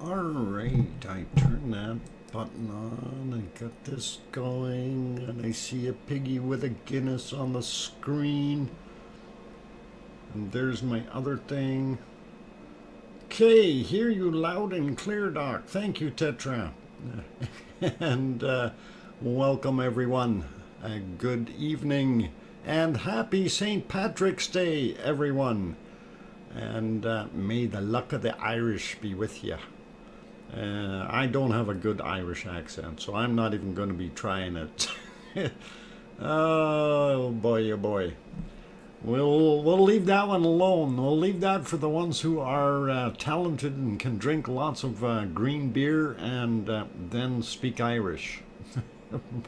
Alright, I turn that button on and got this going, and I see a piggy with a Guinness on the screen. And there's my other thing. Okay, hear you loud and clear, Doc. Thank you, Tetra. And welcome, everyone. Good evening and happy St. Patrick's Day, everyone. And may the luck of the Irish be with you. I don't have a good Irish accent, so I'm not even going to be trying it. Oh boy, oh boy. We'll leave that one alone. We'll leave that for the ones who are talented and can drink lots of green beer and then speak Irish.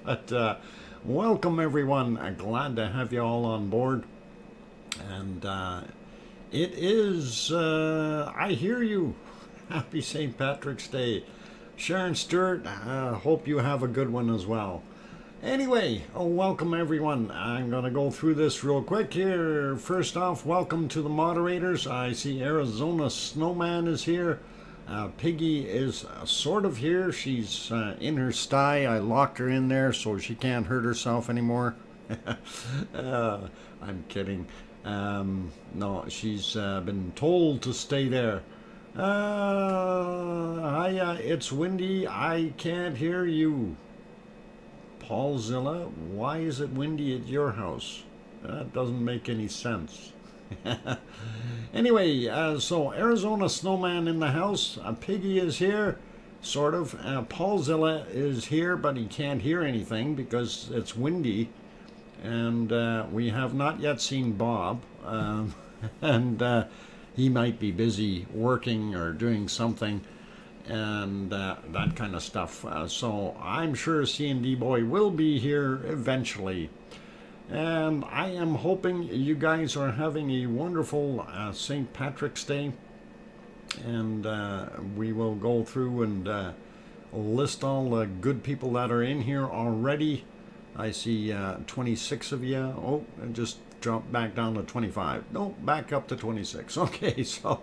But welcome, everyone. Glad to have you all on board. And it is, I hear you. Happy St. Patrick's Day. Sharon Stewart, hope you have a good one as well. Anyway, welcome everyone. I'm going to go through this real quick here. First off, welcome to the moderators. I see Arizona Snowman is here. Piggy is sort of here. She's in her sty. I locked her in there so she can't hurt herself anymore. I'm kidding. No, she's been told to stay there. Hiya, it's windy. I can't hear you. Paulzilla, why is it windy at your house? That doesn't make any sense. Anyway, so Arizona Snowman in the house. Piggy is here, sort of. Paulzilla is here, but he can't hear anything because it's windy. And we have not yet seen Bob. And he might be busy working or doing something and that kind of stuff. So I'm sure C&D Boy will be here eventually. And I am hoping you guys are having a wonderful St. Patrick's Day. And we will go through and list all the good people that are in here already. I see 26 of you. Oh, and just drop back down to 25. No, back up to 26. Okay, so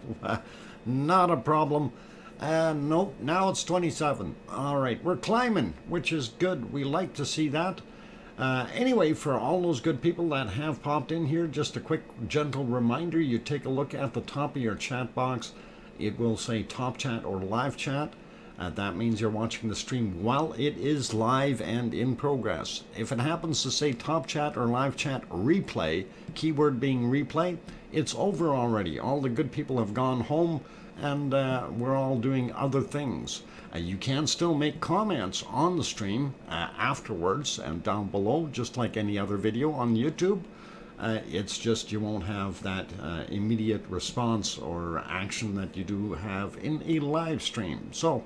not a problem. Nope, now it's 27. All right, we're climbing, which is good. We like to see that. Anyway, for all those good people that have popped in here, just a quick, gentle reminder, you take a look at the top of your chat box. It will say top chat or live chat. That means you're watching the stream while it is live and in progress. If it happens to say top chat or live chat replay, keyword being replay, it's over already. All the good people have gone home and we're all doing other things. You can still make comments on the stream afterwards and down below, just like any other video on YouTube. It's just you won't have that immediate response or action that you do have in a live stream. So,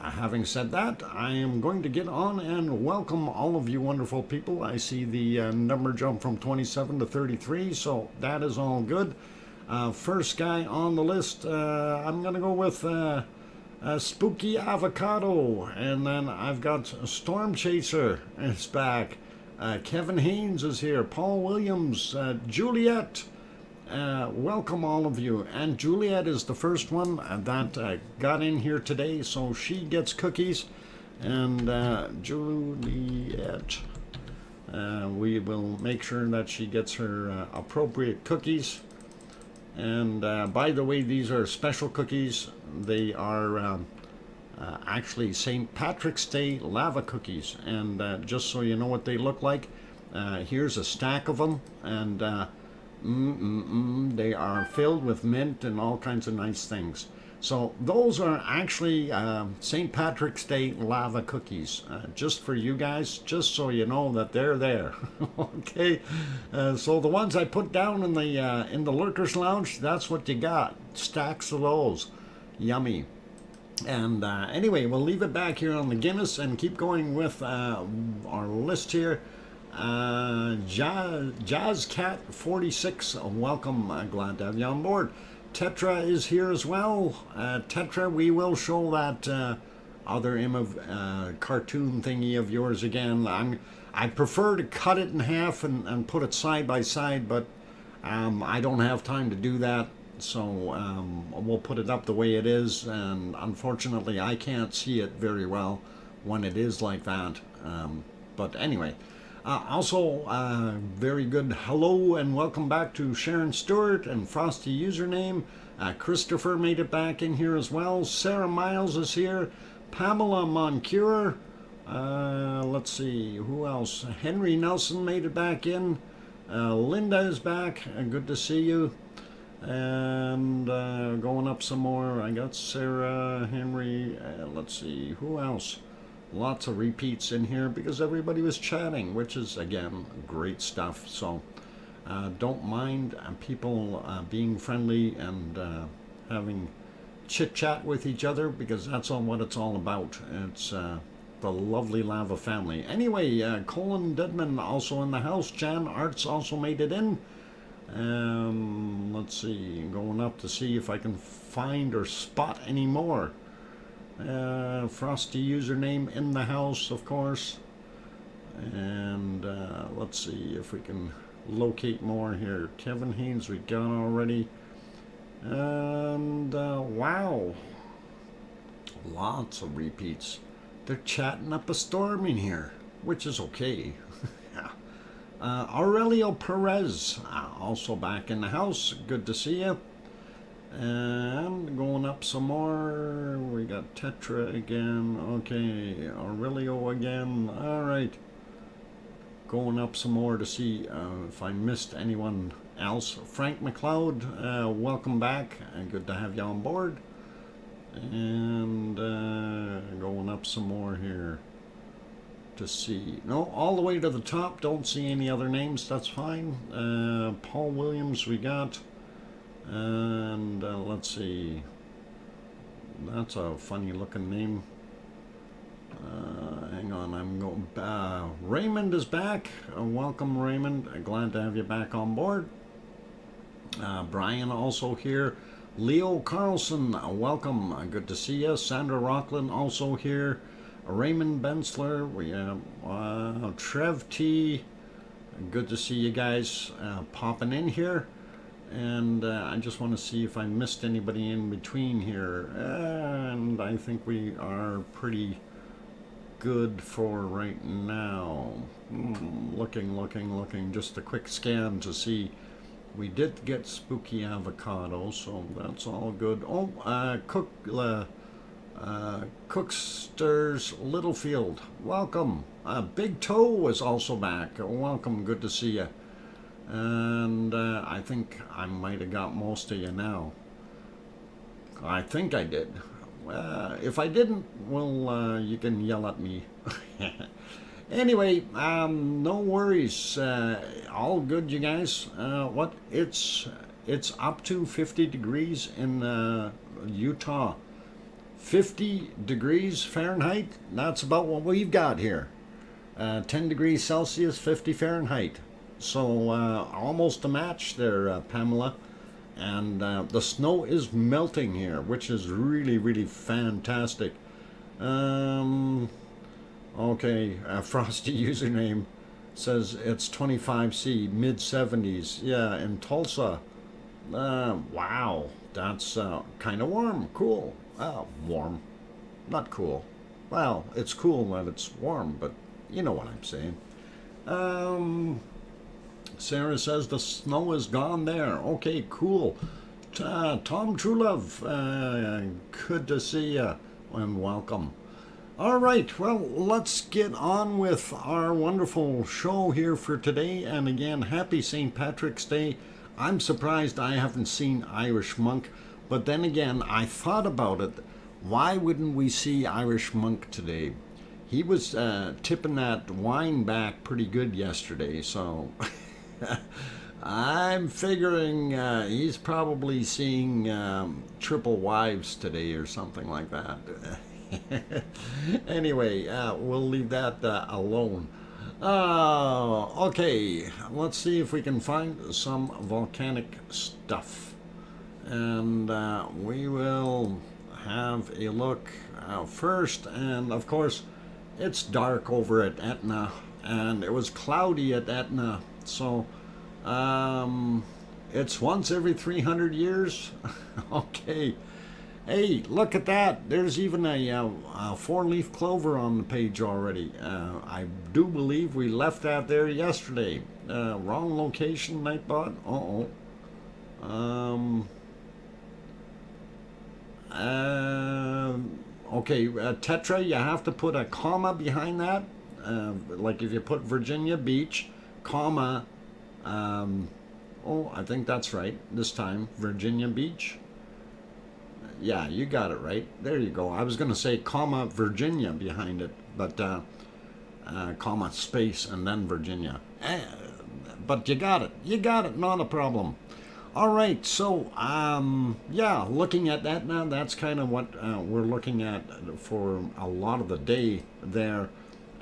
having said that, I am going to get on and welcome all of you wonderful people. I see the number jump from 27 to 33, so that is all good. First guy on the list, I'm going to go with Spooky Avocado, and then I've got Storm Chaser is back. Kevin Haynes is here. Paul Williams, Juliet. Welcome all of you. And Juliet is the first one that got in here today, so she gets cookies. And Juliet, we will make sure that she gets her appropriate cookies. And by the way, these are special cookies. They are actually St. Patrick's Day lava cookies, and just so you know what they look like, here's a stack of them, and they are filled with mint and all kinds of nice things. So those are actually St. Patrick's Day lava cookies, just for you guys, just so you know that they're there. Okay, so the ones I put down in the Lurkers Lounge, that's what you got, stacks of those. Yummy. And anyway, we'll leave it back here on the Guinness and keep going with our list here. JazzCat46, welcome. Glad to have you on board. Tetra is here as well. Tetra, we will show that other cartoon thingy of yours again. I prefer to cut it in half and put it side by side, but I don't have time to do that. So we'll put it up the way it is, and unfortunately I can't see it very well when it is like that. But anyway, also very good hello and welcome back to Sharon Stewart and Frosty username. Christopher made it back in here as well. Sarah Miles is here. Pamela Moncure. Let's see, who else? Henry Nelson made it back in. Linda is back. Good to see you. And going up some more, I got Sarah, Henry, let's see, who else? Lots of repeats in here because everybody was chatting, which is, again, great stuff. So don't mind people being friendly and having chit-chat with each other, because that's what it's all about. It's the lovely Lava family. Anyway, Colin Deadman also in the house. Jan Arts also made it in. Let's see, going up to see if I can find or spot any more. Frosty username in the house, of course. And let's see if we can locate more here. Kevin Haynes we got already. And wow, lots of repeats. They're chatting up a storm in here, which is okay. Aurelio Perez, also back in the house. Good to see you. And going up some more, we got Tetra again. Okay, Aurelio again. All right. Going up some more to see if I missed anyone else. Frank McLeod, welcome back. Good to have you on board. And going up some more here to see. No, all the way to the top. Don't see any other names. That's fine. Paul Williams we got. And let's see. That's a funny looking name. Hang on, I'm going. Raymond is back. Welcome, Raymond. Glad to have you back on board. Brian also here. Leo Carlson, welcome. Good to see you. Sandra Rockland also here. Raymond Bensler. We have Trev T. Good to see you guys popping in here. And I just want to see if I missed anybody in between here. And I think we are pretty good for right now. Looking. Just a quick scan to see. We did get Spooky Avocado, so that's all good. Oh, Cooksters Littlefield, welcome. Big Toe was also back. Welcome, good to see you. And I think I might have got most of you now. I think I did. If I didn't, well, you can yell at me. Anyway, no worries. All good, you guys. What? It's up to 50 degrees in Utah. 50 degrees Fahrenheit. That's about what we've got here. 10 degrees Celsius, 50 Fahrenheit. So almost a match there, Pamela. And the snow is melting here, which is really fantastic. Okay, Frosty username says it's 25C, mid-70s. Yeah, in Tulsa. Wow, that's kind of warm. Cool. Warm. Not cool. Well, it's cool that it's warm, but you know what I'm saying. Sarah says the snow is gone there. Okay, cool. Tom Truelove, good to see you and welcome. All right, well, let's get on with our wonderful show here for today. And again, happy St. Patrick's Day. I'm surprised I haven't seen Irish Monk, but then again, I thought about it. Why wouldn't we see Irish Monk today? He was tipping that wine back pretty good yesterday, so I'm figuring he's probably seeing triple wives today or something like that. Anyway, we'll leave that alone. Okay, let's see if we can find some volcanic stuff. And we will have a look first. And of course, it's dark over at Etna. And it was cloudy at Etna. So It's once every 300 years? Okay. Hey, look at that. There's even a four-leaf clover on the page already. I do believe we left that there yesterday. Wrong location, Nightbot. Uh-oh. Okay, Tetra, you have to put a comma behind that. Like if you put Virginia Beach, comma, oh, I think that's right this time, Virginia Beach. Yeah, you got it right. There you go. I was going to say comma Virginia behind it, but comma space and then Virginia. But you got it. You got it. Not a problem. All right. So, yeah, looking at that now, that's kind of what we're looking at for a lot of the day there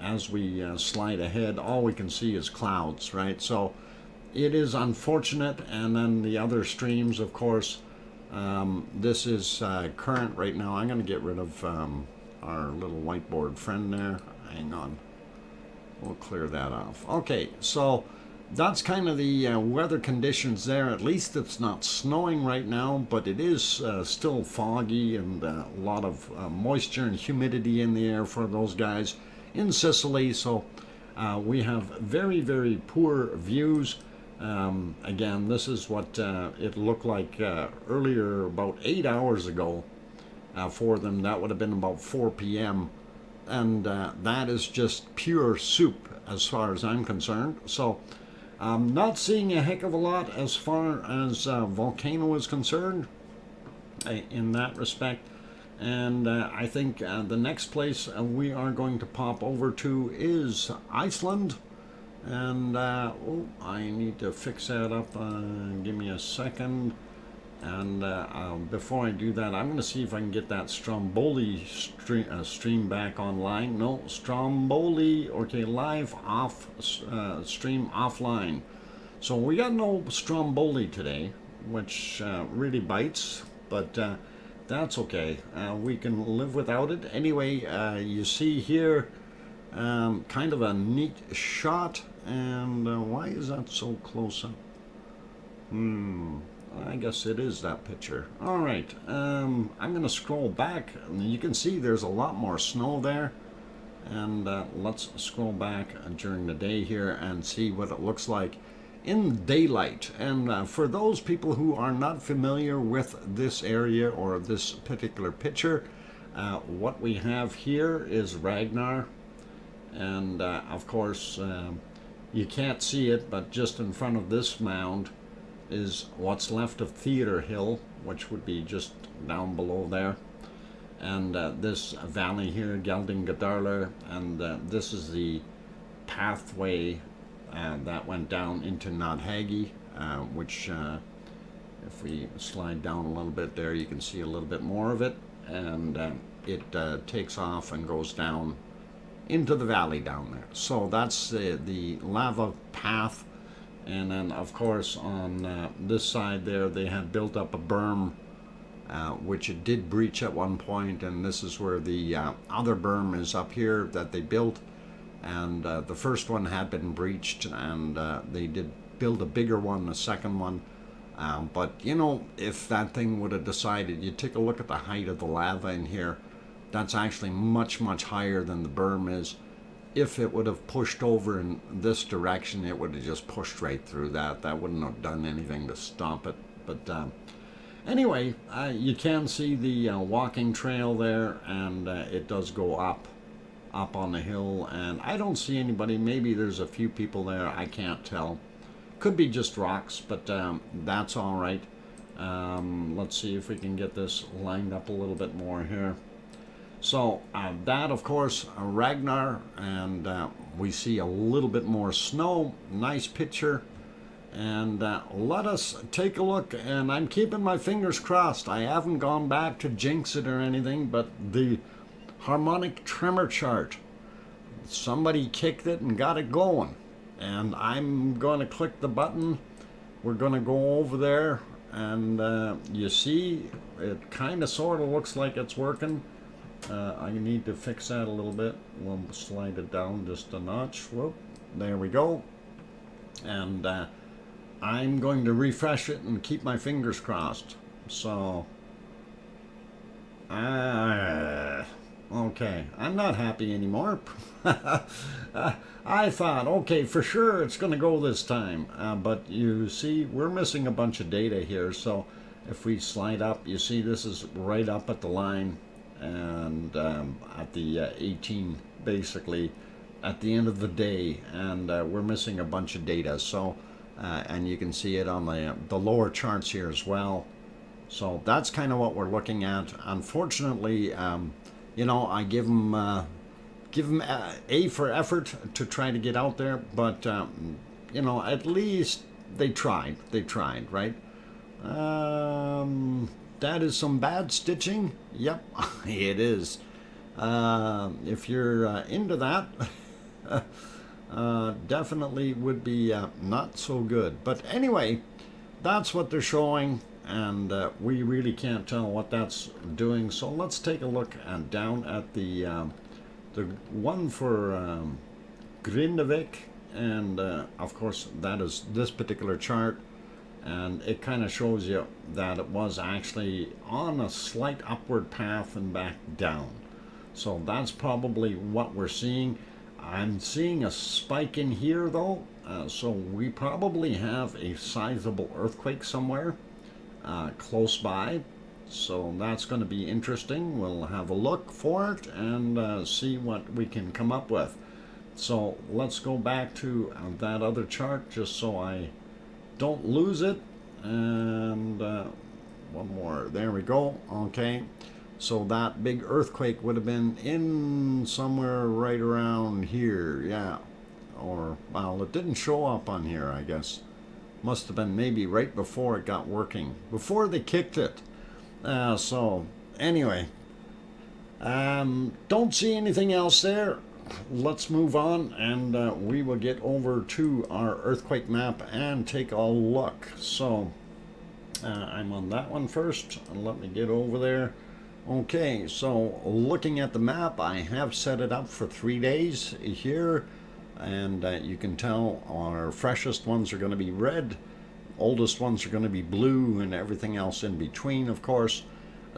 as we slide ahead. All we can see is clouds, right? So it is unfortunate. And then the other streams, of course, this is current right now. I'm going to get rid of our little whiteboard friend there. Hang on. We'll clear that off. Okay, so that's kind of the weather conditions there. At least it's not snowing right now, but it is still foggy and a lot of moisture and humidity in the air for those guys in Sicily. So we have very, very poor views. Again, this is what it looked like earlier, about 8 hours ago for them. That would have been about 4 p.m. And that is just pure soup as far as I'm concerned. So I'm not seeing a heck of a lot as far as Volcano is concerned in that respect. And I think the next place we are going to pop over to is Iceland. And oh, I need to fix that up. Give me a second. And before I do that, I'm going to see if I can get that Stromboli stream back online. No, Stromboli, okay, live off, stream offline. So we got no Stromboli today, which really bites, but that's okay. We can live without it. Anyway, you see here kind of a neat shot. And why is that so close up? I guess it is that picture. All right, I'm going to scroll back. You can see there's a lot more snow there. And let's scroll back during the day here and see what it looks like in daylight. And for those people who are not familiar with this area or this particular picture, what we have here is Ragnar. And of course, you can't see it, but just in front of this mound is what's left of Theater Hill, which would be just down below there. And this valley here, Geldingadarler, and this is the pathway that went down into Nodhagi, which if we slide down a little bit there, you can see a little bit more of it. And it takes off and goes down into the valley down there. So that's the lava path. And then of course on this side there they had built up a berm which it did breach at one point, and this is where the other berm is up here that they built. And the first one had been breached, and they did build a bigger one, a second one. But you know, if that thing would have decided, you take a look at the height of the lava in here, that's actually much, much higher than the berm is. If it would have pushed over in this direction, it would have just pushed right through that. That wouldn't have done anything to stop it. But anyway, you can see the walking trail there, and it does go up on the hill. And I don't see anybody. Maybe there's a few people there. I can't tell. Could be just rocks, but that's all right. Let's see if we can get this lined up a little bit more here. So that, of course, Ragnar, and we see a little bit more snow. Nice picture. And let us take a look. And I'm keeping my fingers crossed. I haven't gone back to jinx it or anything, but the harmonic tremor chart, somebody kicked it and got it going. And I'm going to click the button. We're going to go over there. And you see, it kind of sort of looks like it's working. I need to fix that a little bit. We'll slide it down just a notch. Whoop, there we go. And I'm going to refresh it and keep my fingers crossed. So, okay, I'm not happy anymore. I thought, okay, for sure it's going to go this time. But you see, we're missing a bunch of data here. So if we slide up, you see this is right up at the line and at the 18, basically, at the end of the day. And we're missing a bunch of data. So, and you can see it on the lower charts here as well. So that's kind of what we're looking at. Unfortunately, you know, I give them A for effort to try to get out there, but you know, at least they tried. They tried, right? That is some bad stitching. Yep, it is. If you're into that, definitely would be not so good. But anyway, that's what they're showing. And we really can't tell what that's doing. So let's take a look down at the one for Grindavik, and of course that is this particular chart, and it kind of shows you that it was actually on a slight upward path and back down. So that's probably what we're seeing. I'm seeing a spike in here though, so we probably have a sizable earthquake somewhere close by, so that's going to be interesting. We'll have a look for it and see what we can come up with. So let's go back to that other chart just so I don't lose it, and one more, there we go. Okay, so that big earthquake would have been in somewhere right around here, yeah, or well, it didn't show up on here, I guess. Must have been maybe right before it got working, before they kicked it. So anyway, don't see anything else there. Let's move on, and we will get over to our earthquake map and take a look. So I'm on that one first. Let me get over there. Okay, so looking at the map, I have set it up for 3 days here. And you can tell our freshest ones are going to be red, oldest ones are going to be blue, and everything else in between, of course.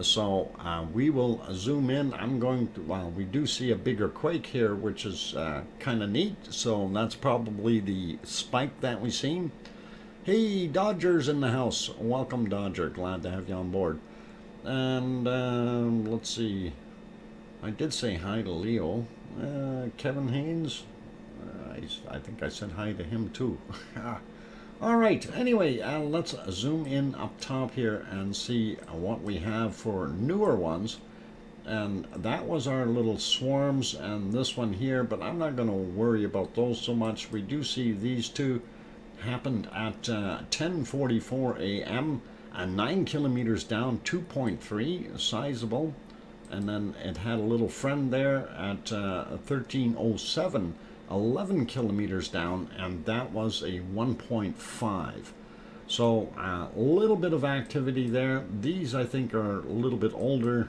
So we will zoom in. I'm going to, well, we do see a bigger quake here, which is kind of neat. So that's probably the spike that we've seen. Hey, Dodger's in the house. Welcome, Dodger. Glad to have you on board. And let's see. I did say hi to Leo. Kevin Haynes. I think I said hi to him too. All right, anyway, let's zoom in up top here and see what we have for newer ones. And that was our little swarms and this one here, but I'm not going to worry about those so much. We do see these two happened at 10:44 a.m. 9 kilometers down, 2.3, sizable. And then it had a little friend there at 13:07. 11 kilometers down, and that was a 1.5. So a little bit of activity there. These I think are a little bit older,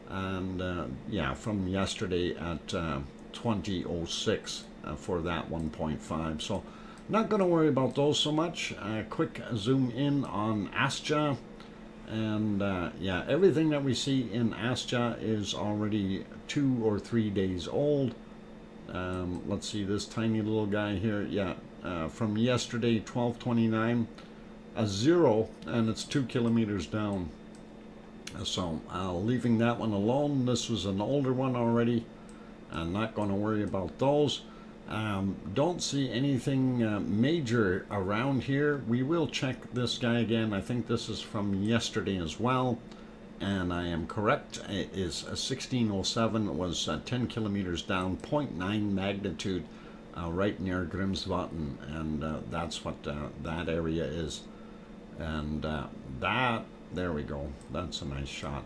and yeah, from yesterday at 20:06 for that 1.5. So not going to worry about those so much. Quick zoom in on Astja, and yeah, everything that we see in Astja is already 2 or 3 days old. Let's see this tiny little guy here. Yeah, from yesterday, 12:29, a 0, and it's 2 kilometers down. So leaving that one alone. This was an older one already. I'm not going to worry about those. Don't see anything major around here. We will check this guy again. I think this is from yesterday as well. And I am correct, it is 1607, was 10 kilometers down, 0.9 magnitude, right near Grimsvatn, and that's what that area is. And that, there we go, that's a nice shot.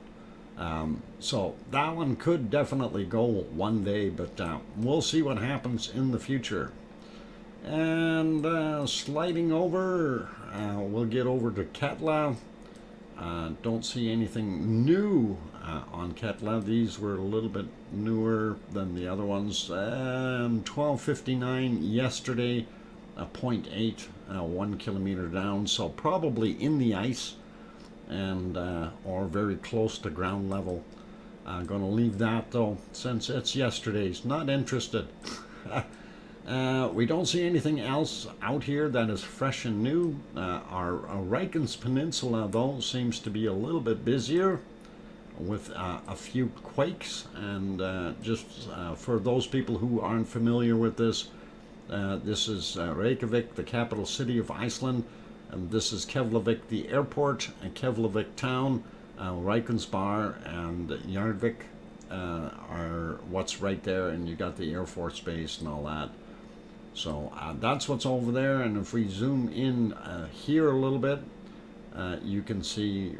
So that one could definitely go one day, but we'll see what happens in the future. And sliding over, we'll get over to Katla. Don't see anything new on Katla. These were a little bit newer than the other ones. 12:59 yesterday, 0.8, 1 kilometer down, so probably in the ice and or very close to ground level. I'm going to leave that though, since it's yesterday's. Not interested. We don't see anything else out here that is fresh and new. Our Rikens Peninsula though seems to be a little bit busier with a few quakes, and just for those people who aren't familiar with this, this is Reykjavik, the capital city of Iceland, and this is Keflavik, the airport, and Keflavik town. Reykjanesbar and Yarvik are what's right there, and you got the Air Force Base and all that. So that's what's over there, and if we zoom in here a little bit, you can see,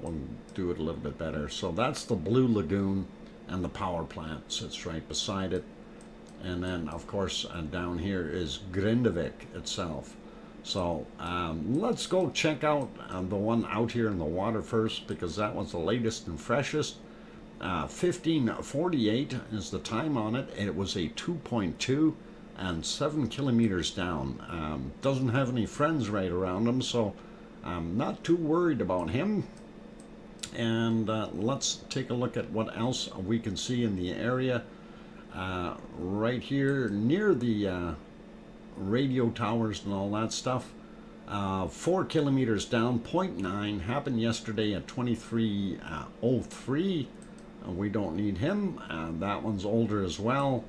we'll do it a little bit better. So that's the Blue Lagoon, and the power plant sits right beside it. And then, of course, down here is Grindavik itself. So let's go check out the one out here in the water first, because that was the latest and freshest. 15:48 is the time on it. It was a 2.2 and 7 kilometers down. Doesn't have any friends right around him, so I'm not too worried about him. And let's take a look at what else we can see in the area. Right here near the radio towers and all that stuff. 4 kilometers down, 0.9, happened yesterday at 23:03. We don't need him. That one's older as well.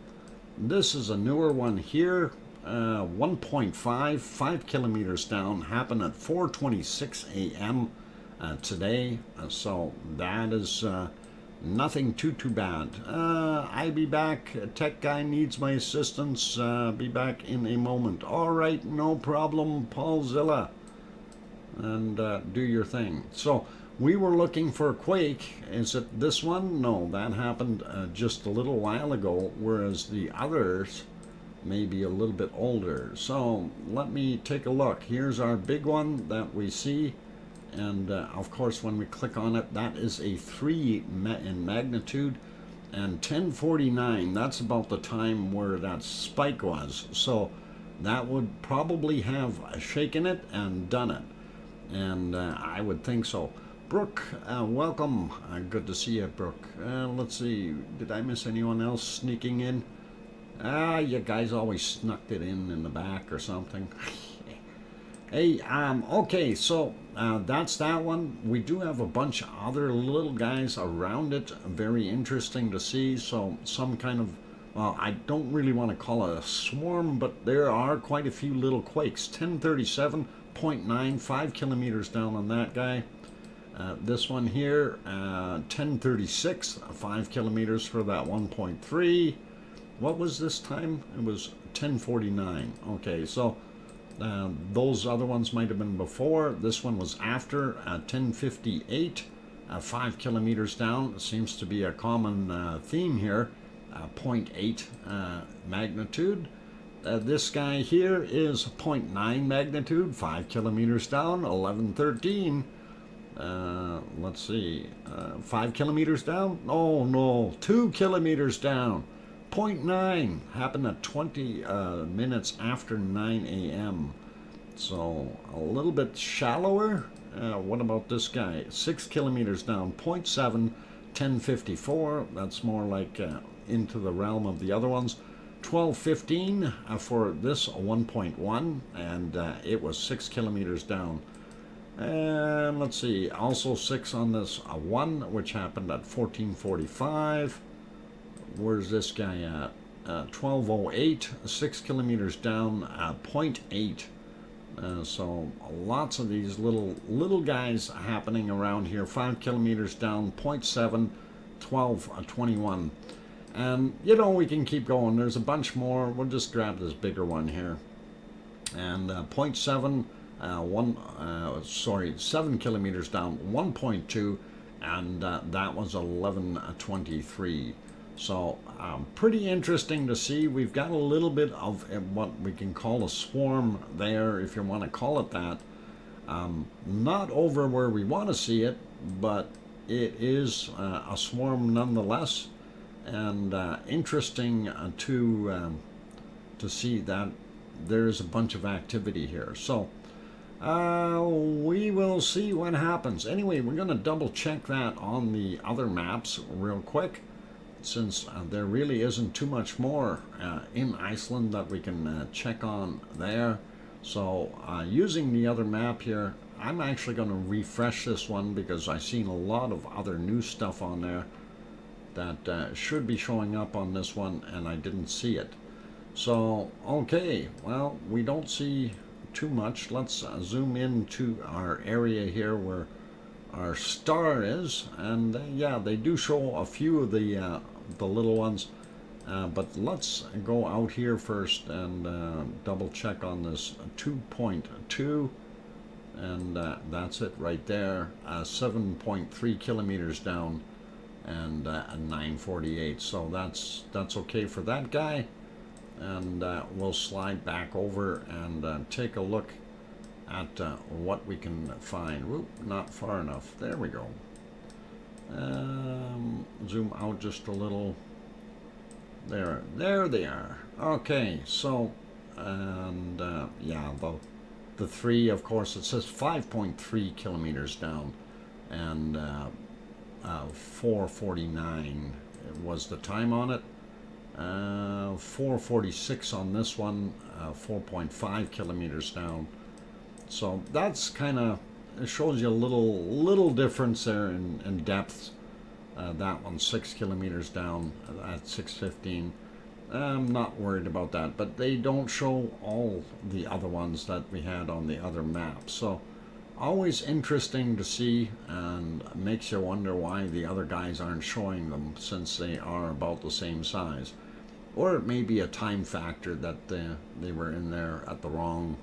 This is a newer one here. 1.5, 5 kilometers down, happened at 4:26 a.m. Today. So that is nothing too bad. I be back. Tech guy needs my assistance. Be back in a moment. All right, no problem, Paulzilla. And do your thing. So we were looking for a quake. Is it this one? No, that happened just a little while ago, whereas the others may be a little bit older. So let me take a look. Here's our big one that we see. And of course, when we click on it, that is a 3 in magnitude, and 10:49. That's about the time where that spike was. So that would probably have shaken it and done it, and I would think so. Brooke, welcome. Good to see you, Brooke. Let's see. Did I miss anyone else sneaking in? You guys always snuck it in the back or something. Hey, okay, so that's that one. We do have a bunch of other little guys around it. Very interesting to see. So some kind of, well, I don't really want to call it a swarm, but there are quite a few little quakes. 1037.9, 5 kilometers down on that guy. This one here, 1036, 5 kilometers for that 1.3. What was this time? It was 1049. Okay, so those other ones might have been before. This one was after, 1058, 5 kilometers down. It seems to be a common theme here, 0.8 magnitude. This guy here is 0.9 magnitude, 5 kilometers down, 1113. Let's see, 5 kilometers down? Oh no, 2 kilometers down. 0.9 happened at 20 minutes after 9 a.m. So a little bit shallower. What about this guy? 6 kilometers down, 0.7, 1054. That's more like into the realm of the other ones. 1215 for this 1.1, and it was 6 kilometers down. And let's see, also 6 on this 1, which happened at 1445. Where's this guy at? 1208, 6 kilometers down, 0.8. So lots of these little guys happening around here. 5 kilometers down, 0.7, 1221. And you know, we can keep going. There's a bunch more. We'll just grab this bigger one here. And 0.7, 7 kilometers down, 1.2, and that was 1123. So pretty interesting to see. We've got a little bit of what we can call a swarm there, if you want to call it that. Not over where we want to see it, but it is a swarm nonetheless, and interesting to see that there's a bunch of activity here. So we will see what happens. Anyway, we're going to double check that on the other maps real quick, since there really isn't too much more in Iceland that we can check on there. So using the other map here, I'm actually going to refresh this one because I've seen a lot of other new stuff on there that should be showing up on this one, and I didn't see it. So, okay, well, we don't see too much. Let's zoom into our area here where our star is, and yeah, they do show a few of the little ones, but let's go out here first and double check on this 2.2, and that's it right there, 7.3 kilometers down, and 948. So that's okay for that guy. And we'll slide back over and take a look at what we can find. Whoop, not far enough. There we go. Zoom out just a little. There they are. Okay, so, and yeah, the three, of course, it says 5.3 kilometers down, and 4:49 was the time on it. 4:46 on this one, 4.5 kilometers down. So that's kind of, it shows you a little difference there in depth. That one's 6 kilometers down at 6:15. I'm not worried about that, but they don't show all the other ones that we had on the other maps. So always interesting to see, and makes you wonder why the other guys aren't showing them, since they are about the same size. Or it may be a time factor that they were in there at the wrong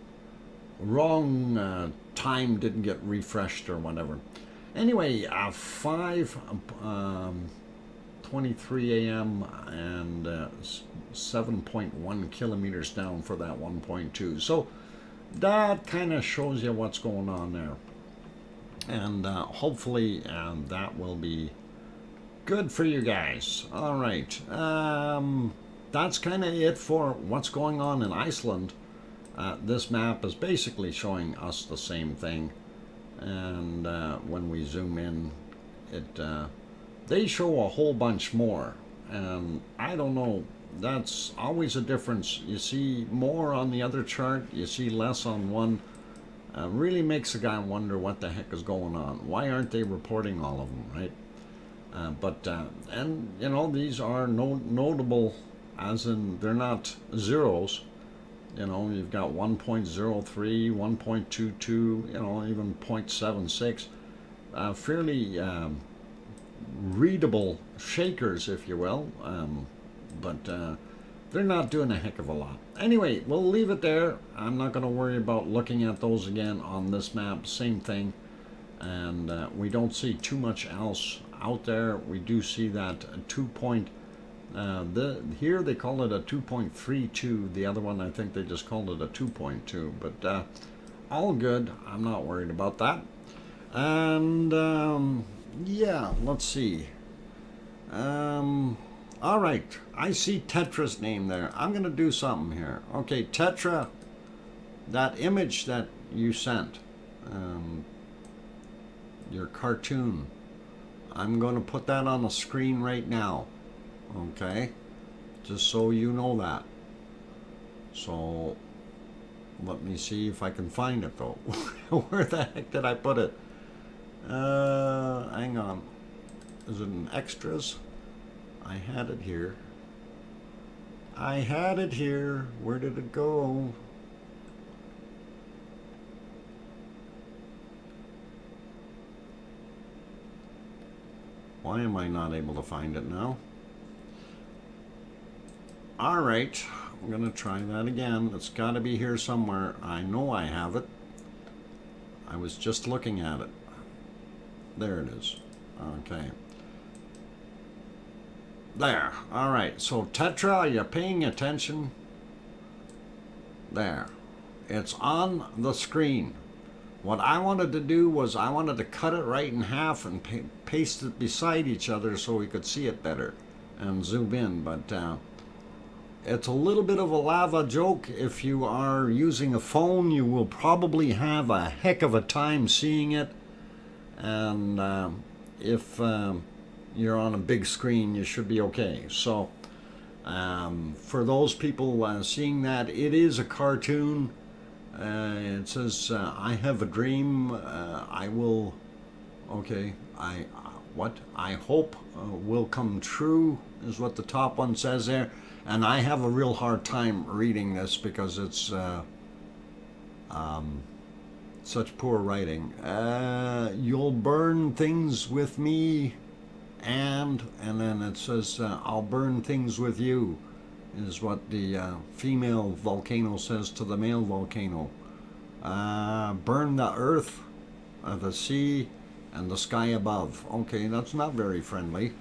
time, didn't get refreshed or whatever. Anyway, 5:23 a.m. and 7.1 kilometers down for that 1.2. So that kind of shows you what's going on there, and hopefully that will be good for you guys. All right, that's kind of it for what's going on in Iceland. This map is basically showing us the same thing, and when we zoom in, they show a whole bunch more, and I don't know, that's always a difference. You see more on the other chart, you see less on one. Really makes a guy wonder what the heck is going on. Why aren't they reporting all of them, right? And you know, these are notable, as in they're not zeros. You know, you've got 1.03, 1.22, you know, even 0.76. Fairly readable shakers, if you will, but they're not doing a heck of a lot. Anyway, we'll leave it there. I'm not going to worry about looking at those again on this map. Same thing, and we don't see too much else out there. We do see that here they call it a 2.32. The other one, I think they just called it a 2.2, but all good. I'm not worried about that. And yeah, let's see. All right, I see Tetra's name there. I'm going to do something here. Okay, Tetra, that image that you sent, your cartoon, I'm going to put that on the screen right now. Okay, just so you know that. So let me see if I can find it though. Where the heck did I put it? Hang on. Is it in extras? I had it here. I had it here. Where did it go? Why am I not able to find it now? All right, I'm going to try that again. It's got to be here somewhere. I know I have it. I was just looking at it. There it is. Okay. There. All right. So Tetra, are you paying attention? There. It's on the screen. What I wanted to do was I wanted to cut it right in half and paste it beside each other so we could see it better and zoom in. But It's a little bit of a lava joke. If you are using a phone, you will probably have a heck of a time seeing it. And if you're on a big screen, you should be okay. So for those people seeing that, it is a cartoon. It says, I have a dream. I will, okay, what I hope will come true is what the top one says there. And I have a real hard time reading this because it's such poor writing. You'll burn things with me, and then it says, I'll burn things with you, is what the female volcano says to the male volcano. Burn the earth, the sea, and the sky above. Okay, that's not very friendly.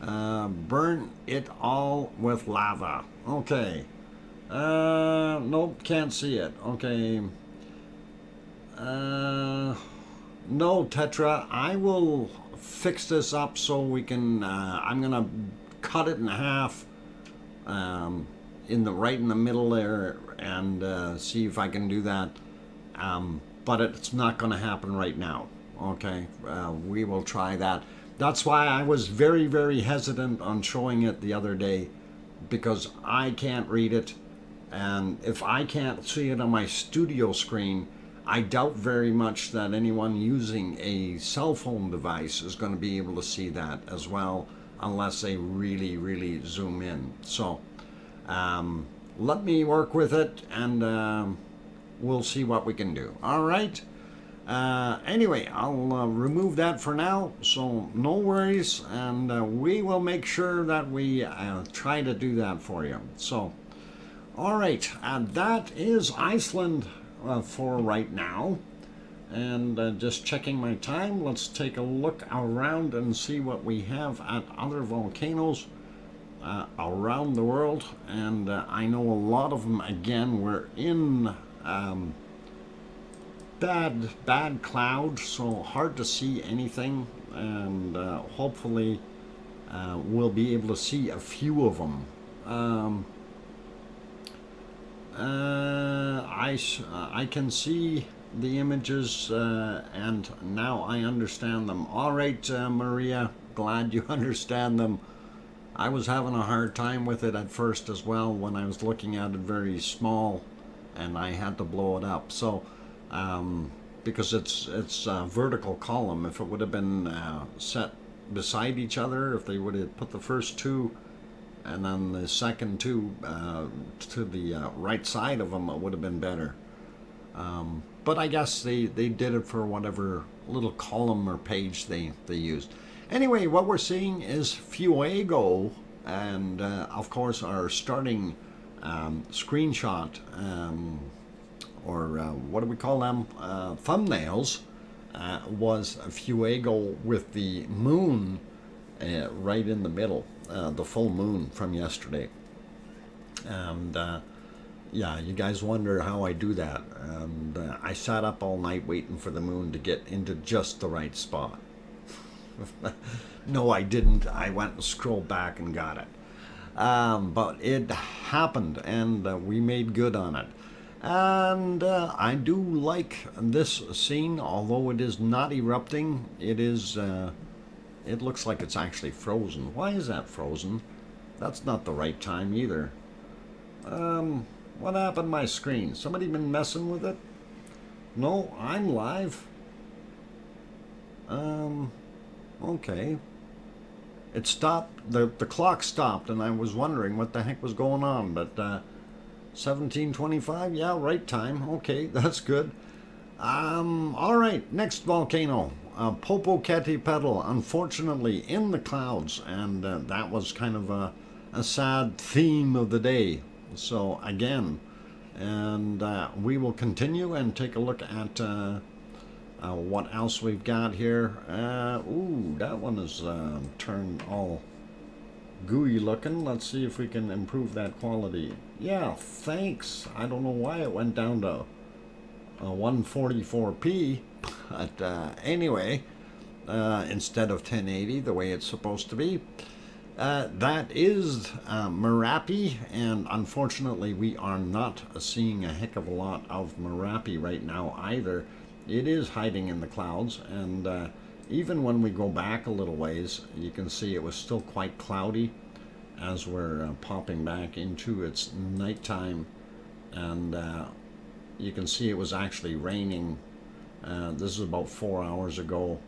Burn it all with lava. Okay. Nope, can't see it. Okay. No, Tetra, I will fix this up so we can, I'm gonna cut it in half, right in the middle there, and see if I can do that. But it's not gonna happen right now. Okay, we will try that. That's why I was very, very hesitant on showing it the other day, because I can't read it, and if I can't see it on my studio screen, I doubt very much that anyone using a cell phone device is going to be able to see that as well, unless they really, really zoom in. So let me work with it, and we'll see what we can do. All right. Anyway, I'll remove that for now, so no worries, and we will make sure that we try to do that for you. So, all right, that is Iceland for right now, and just checking my time, let's take a look around and see what we have at other volcanoes around the world. And I know a lot of them, again, were in bad cloud, so hard to see anything, and hopefully we'll be able to see a few of them. I can see the images, and now I understand them. All right, Maria, glad you understand them. I was having a hard time with it at first as well when I was looking at it very small, and I had to blow it up. So because it's a vertical column. If it would have been set beside each other, if they would have put the first two and then the second two to the right side of them, it would have been better. But I guess they did it for whatever little column or page they used. Anyway, what we're seeing is Fuego, and of course our starting screenshot, or what do we call them, thumbnails, was Fuego with the moon right in the middle, the full moon from yesterday. And yeah, you guys wonder how I do that, and I sat up all night waiting for the moon to get into just the right spot. No, I didn't. I went and scrolled back and got it. But it happened, and we made good on it. And I do like this scene, although it is not erupting. It is, it looks like it's actually frozen. Why is that frozen? That's not the right time either. What happened to my screen? Somebody been messing with it? No, I'm live. Okay. It stopped, the clock stopped, and I was wondering what the heck was going on, but 17:25, yeah, right time. Okay, that's good. All right, next volcano, Popocatépetl, unfortunately in the clouds, and that was kind of a sad theme of the day. So again, and we will continue and take a look at what else we've got here. Ooh, that one is turned all gooey looking. Let's see if we can improve that quality. Yeah, thanks. I don't know why it went down to 144p, but anyway, instead of 1080 the way it's supposed to be. That is Merapi, and unfortunately we are not seeing a heck of a lot of Merapi right now either. It is hiding in the clouds, and even when we go back a little ways, you can see it was still quite cloudy as we're popping back into its nighttime, and you can see it was actually raining. This is about 4 hours ago,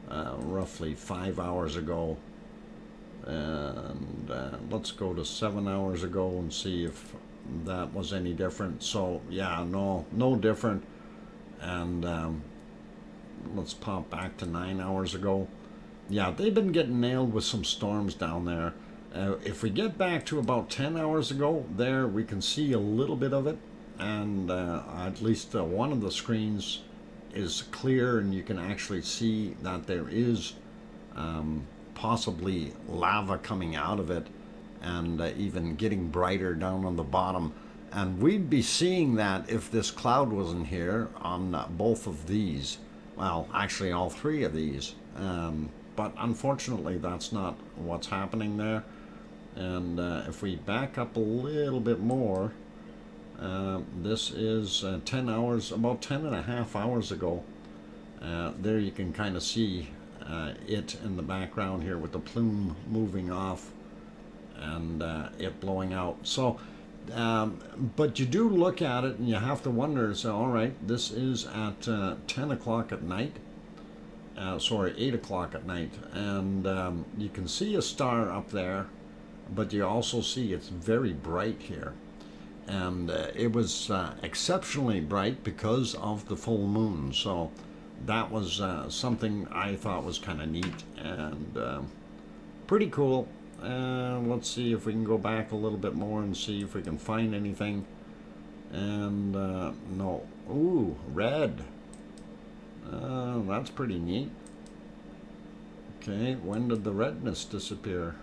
roughly 5 hours ago. And let's go to 7 hours ago and see if that was any different. So yeah, no different. And let's pop back to 9 hours ago. Yeah, they've been getting nailed with some storms down there. If we get back to about 10 hours ago, there we can see a little bit of it, and at least one of the screens is clear, and you can actually see that there is possibly lava coming out of it, and even getting brighter down on the bottom. And we'd be seeing that if this cloud wasn't here on both of these. Well, actually all three of these. But unfortunately, that's not what's happening there. And if we back up a little bit more, this is 10 hours, about 10 and a half hours ago. There you can kind of see it in the background here with the plume moving off and it blowing out. So, but you do look at it and you have to wonder, so all right, this is at 10 o'clock at night. Sorry, 8 o'clock at night. And you can see a star up there, but you also see it's very bright here. And it was exceptionally bright because of the full moon. So that was something I thought was kind of neat and pretty cool. Let's see if we can go back a little bit more and see if we can find anything. And no. Ooh, red. That's pretty neat. Okay, when did the redness disappear?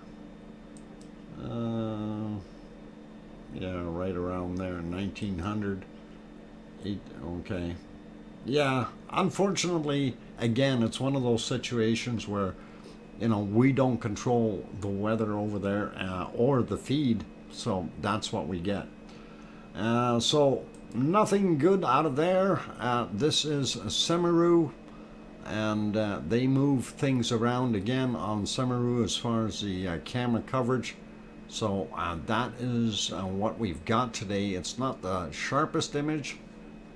Yeah, right around there, 1900. Okay. Yeah, unfortunately, again, it's one of those situations where, you know, we don't control the weather over there or the feed, so that's what we get. So nothing good out of there. This is Semeru, and they move things around again on Semeru as far as the camera coverage. So that is what we've got today. It's not the sharpest image,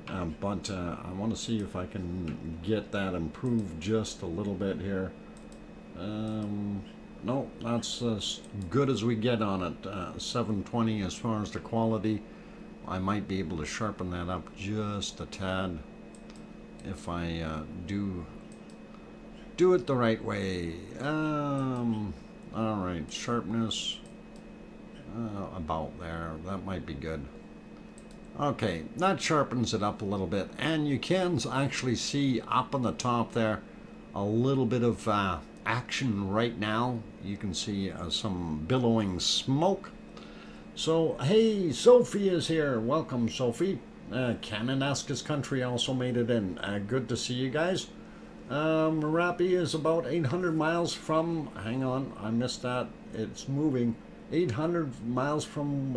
but I want to see if I can get that improved just a little bit here. No, that's as good as we get on it. 720 as far as the quality. I might be able to sharpen that up just a tad if I do it the right way. All right, sharpness. About there, that might be good. Okay, that sharpens it up a little bit, and you can actually see up on the top there a little bit of action right now. You can see some billowing smoke. So hey, Sophie is here. Welcome, Sophie. Kananaskis country also made it in. Good to see you guys. Merapi is about 800 miles from, hang on, I missed that, it's moving, 800 miles from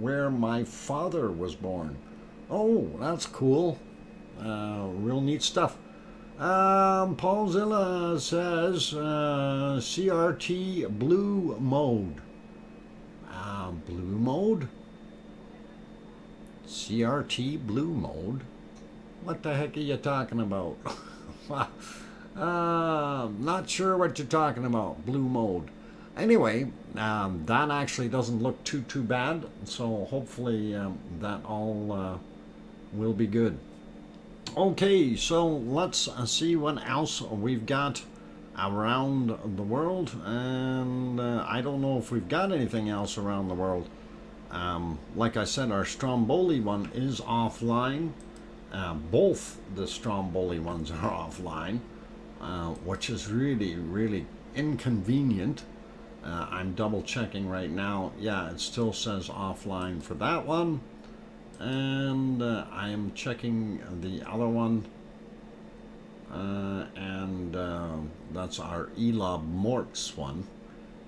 where my father was born. Oh, that's cool. Real neat stuff. Paulzilla says CRT blue mode. Blue mode? CRT blue mode? What the heck are you talking about? Not sure what you're talking about. Blue mode. Anyway, that actually doesn't look too bad, so hopefully that all will be good. Okay, so let's see what else we've got around the world, and I don't know if we've got anything else around the world. Like I said, our Stromboli one is offline. Both the Stromboli ones are offline, which is really inconvenient. I'm double checking right now. Yeah, it still says offline for that one. And I am checking the other one. And that's our Elob Morks one.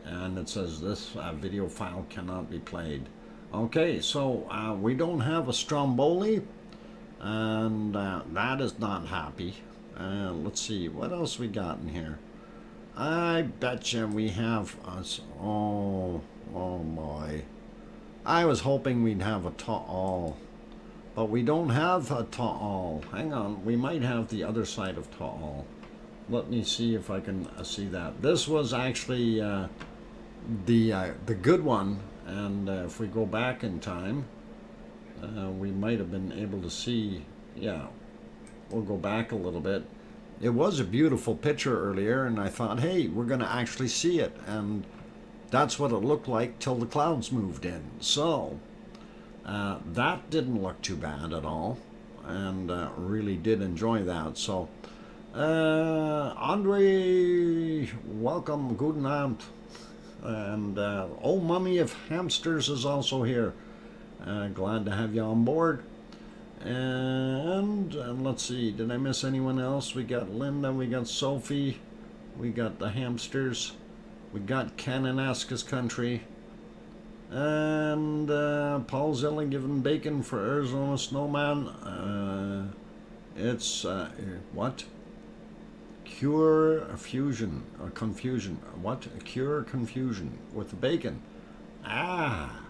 and it says this video file cannot be played. Okay, so we don't have a Stromboli, and that is not happy. Let's see, what else we got in here? I betcha we have us. Oh boy. I was hoping we'd have a Ta'al, but we don't have a Ta'al. Hang on, we might have the other side of Ta'al. Let me see if I can see that. This was actually the good one, and if we go back in time, we might have been able to see. Yeah, we'll go back a little bit. It was a beautiful picture earlier, and I thought, hey, we're going to actually see it, and that's what it looked like till the clouds moved in. So that didn't look too bad at all, and really did enjoy that. So Andre, welcome, guten Abend, and old mummy of hamsters is also here. Glad to have you on board. And let's see, did I miss anyone else? We got Linda, we got Sophie, we got the hamsters, we got Kananaska's country, and Paul Zilla giving bacon for Arizona Snowman. It's what? Cure fusion or confusion. What? Cure confusion with the bacon. Ah,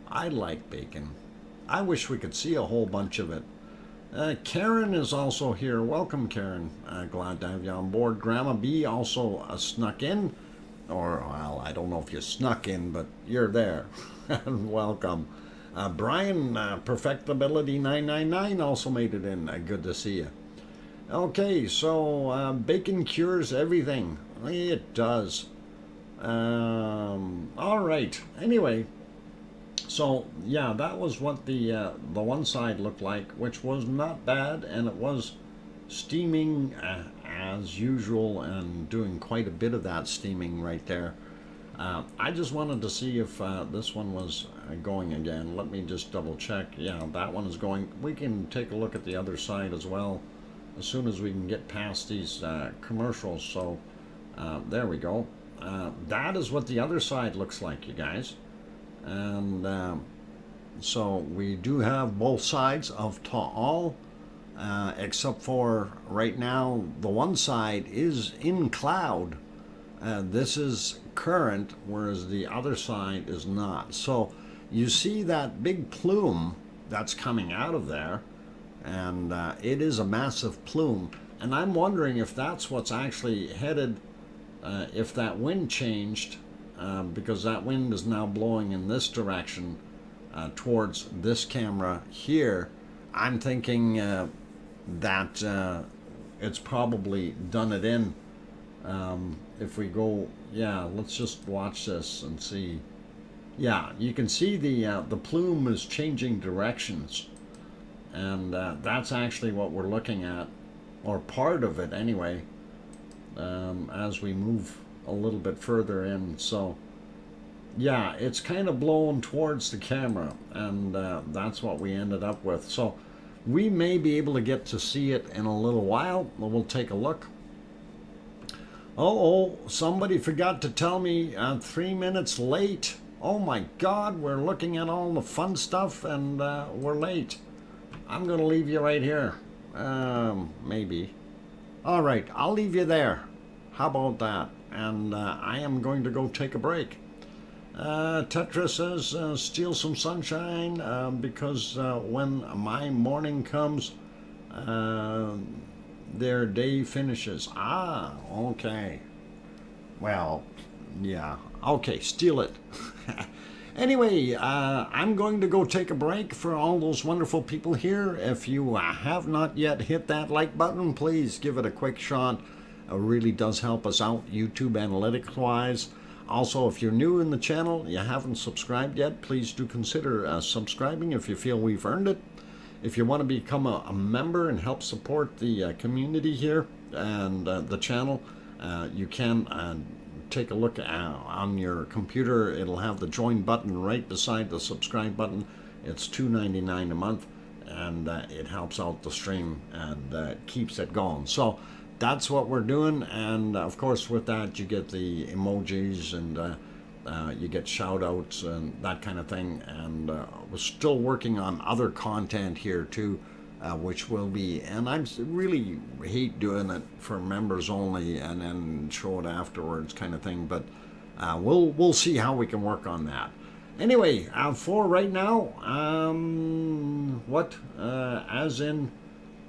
I like bacon. I wish we could see a whole bunch of it. Karen is also here. Welcome, Karen. Glad to have you on board. Grandma B also snuck in. Or, well, I don't know if you snuck in, but you're there. Welcome. Brian, Perfectability 999 also made it in. Good to see you. Okay, so bacon cures everything. It does. All right. Anyway. So yeah, that was what the one side looked like, which was not bad, and it was steaming as usual, and doing quite a bit of that steaming right there. I just wanted to see if this one was going again. Let me just double check. Yeah, that one is going. We can take a look at the other side as well as soon as we can get past these commercials. So there we go. That is what the other side looks like, you guys. And so we do have both sides of Ta'al, except for right now the one side is in cloud. This is current, whereas the other side is not. So you see that big plume that's coming out of there, and it is a massive plume. And I'm wondering if that's what's actually headed, if that wind changed. Because that wind is now blowing in this direction towards this camera here. I'm thinking that it's probably done it in. If we go, yeah, let's just watch this and see. Yeah, you can see the plume is changing directions, and that's actually what we're looking at, or part of it anyway, as we move a little bit further in. So yeah, it's kind of blown towards the camera, and that's what we ended up with. So we may be able to get to see it in a little while. We'll take a look. Oh, somebody forgot to tell me 3 minutes late. Oh my God, we're looking at all the fun stuff, and we're late. I'm gonna leave you right here. Maybe. All right, I'll leave you there. How about that? And I am going to go take a break. Tetra says, steal some sunshine, because when my morning comes, their day finishes. Ah, okay. Well, yeah. Okay, steal it. Anyway, I'm going to go take a break. For all those wonderful people here, if you have not yet hit that like button, please give it a quick shot. It really does help us out YouTube analytics wise. Also, if you're new in the channel, you haven't subscribed yet, please do consider subscribing if you feel we've earned it. If you want to become a member and help support the community here and the channel, you can take a look on your computer. It'll have the join button right beside the subscribe button. It's $2.99 a month, and it helps out the stream and keeps it going. So that's what we're doing. And of course, with that, you get the emojis and you get shout outs and that kind of thing. And we're still working on other content here too, which will be, and I really hate doing it for members only and then show it afterwards kind of thing. But we'll see how we can work on that. Anyway, for right now, as in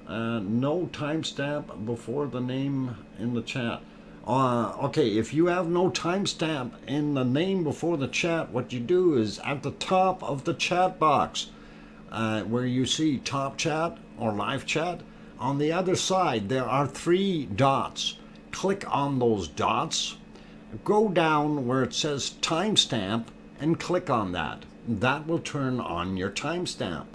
no timestamp before the name in the chat. Okay, if you have no timestamp in the name before the chat, what you do is at the top of the chat box, where you see top chat or live chat, on the other side there are three dots. Click on those dots, go down where it says timestamp, and click on that. That will turn on your timestamp.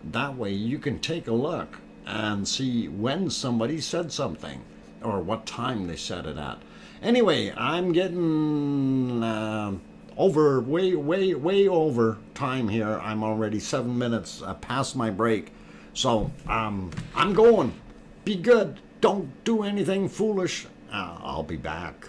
That way you can take a look and see when somebody said something or what time they said it at. Anyway, I'm getting over way over time here. I'm already 7 minutes past my break. So I'm going. Be good. Don't do anything foolish. I'll be back.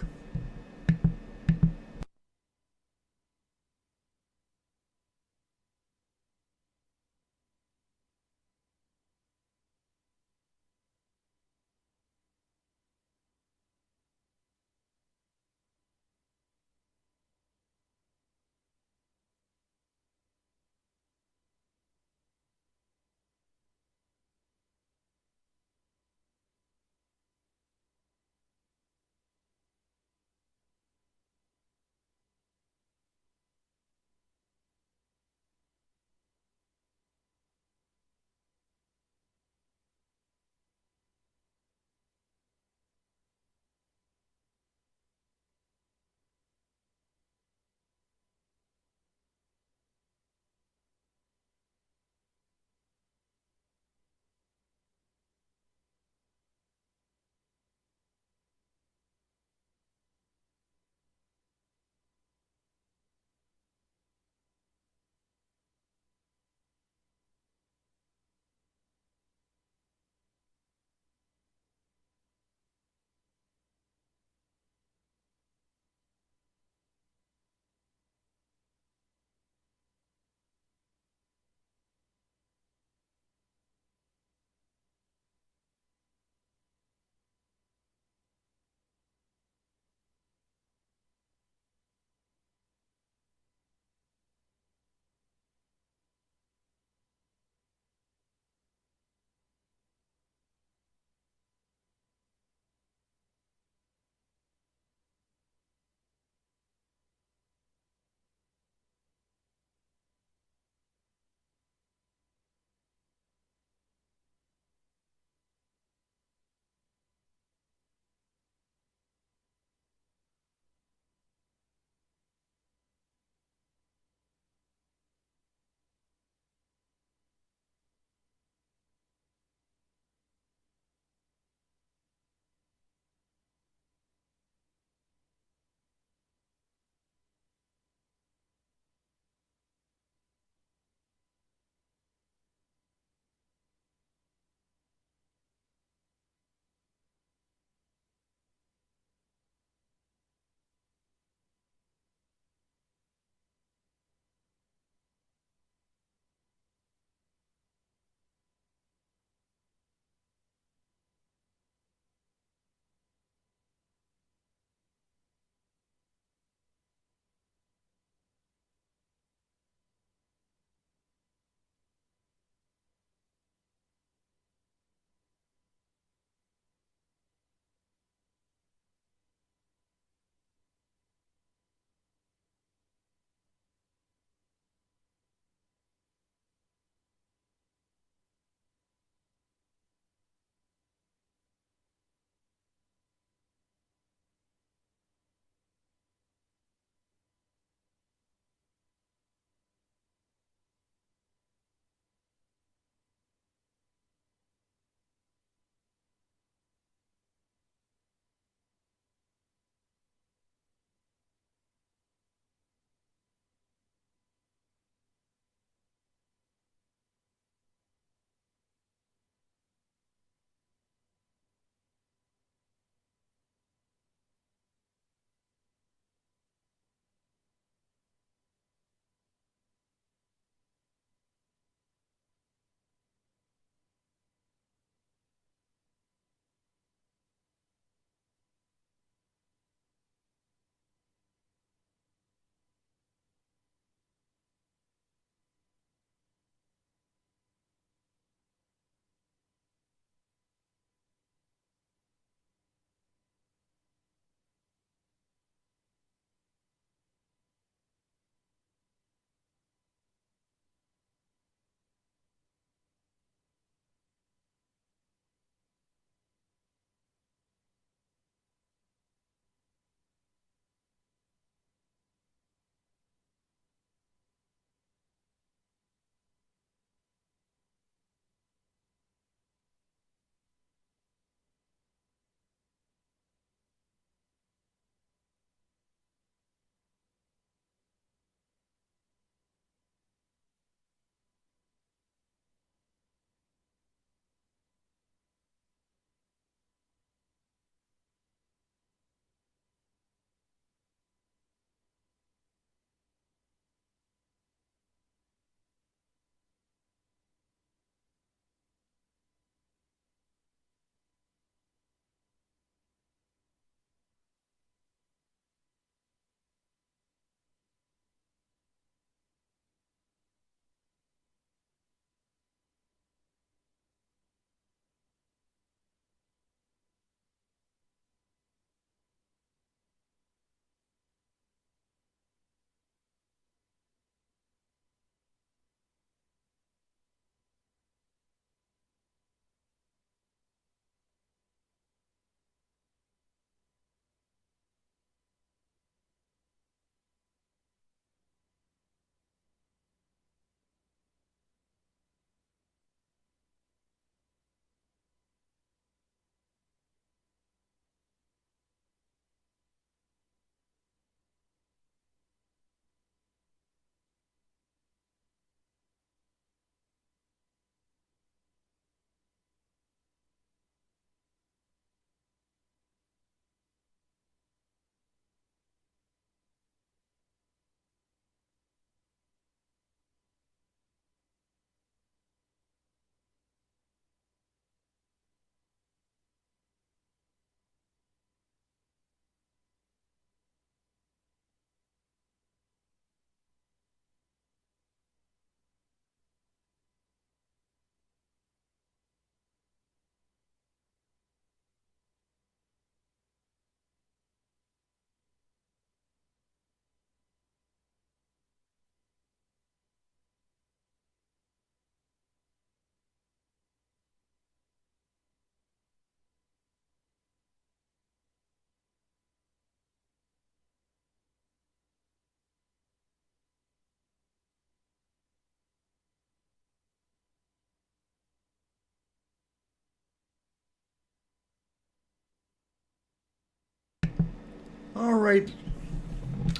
All right,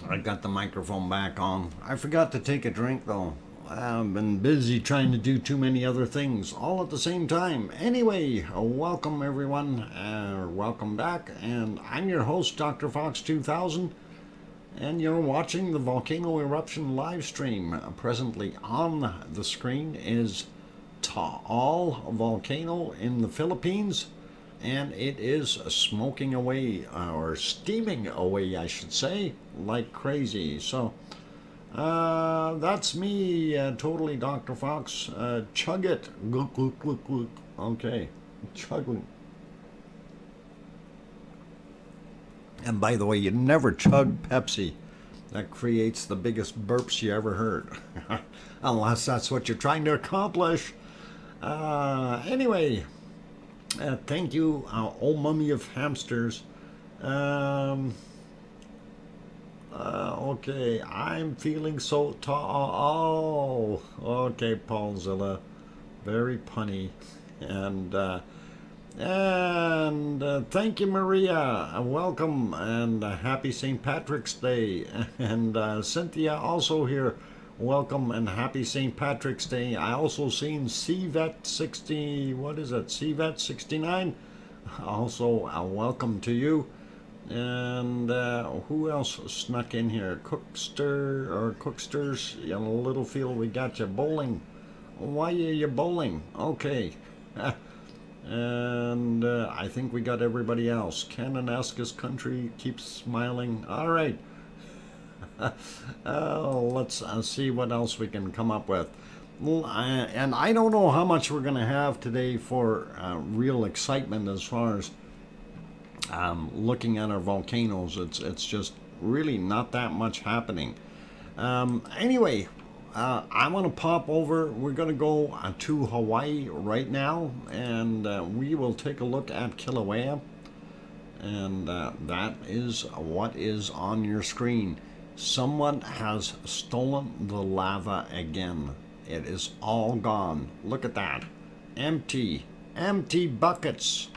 I got the microphone back on. I forgot to take a drink though. I've been busy trying to do too many other things all at the same time. Anyway, welcome everyone, welcome back, and I'm your host, DrFox2000, and you're watching the Volcano Eruption live stream. Presently on the screen is Taal volcano in the Philippines, and it is smoking away, or steaming away I should say, like crazy. So that's me, totally Dr. Fox. Chug it. Gluk, gluk, gluk, gluk. Okay, chugging. And by the way, you never chug Pepsi. That creates the biggest burps you ever heard. Unless that's what you're trying to accomplish. Anyway, thank you, old mummy of hamsters. Okay, I'm feeling so tall. Oh, okay, Paulzilla, very punny, and thank you, Maria. Welcome and happy St. Patrick's Day, and Cynthia also here. Welcome and happy St. Patrick's Day. I also seen CVET 60. What is it? CVET 69. Also, welcome to you. And who else snuck in here? Cooksters, Littlefield, we got you. Bowling. Why are you bowling? Okay. And I think we got everybody else. Canonescus country keeps smiling. All right. Let's see what else we can come up with. And I don't know how much we're going to have today for real excitement as far as looking at our volcanoes. It's just really not that much happening. Anyway, I want to pop over. We're going to go to Hawaii right now, and we will take a look at Kilauea. And that is what is on your screen. Someone has stolen the lava again. It is all gone. Look at that. Empty. Empty buckets.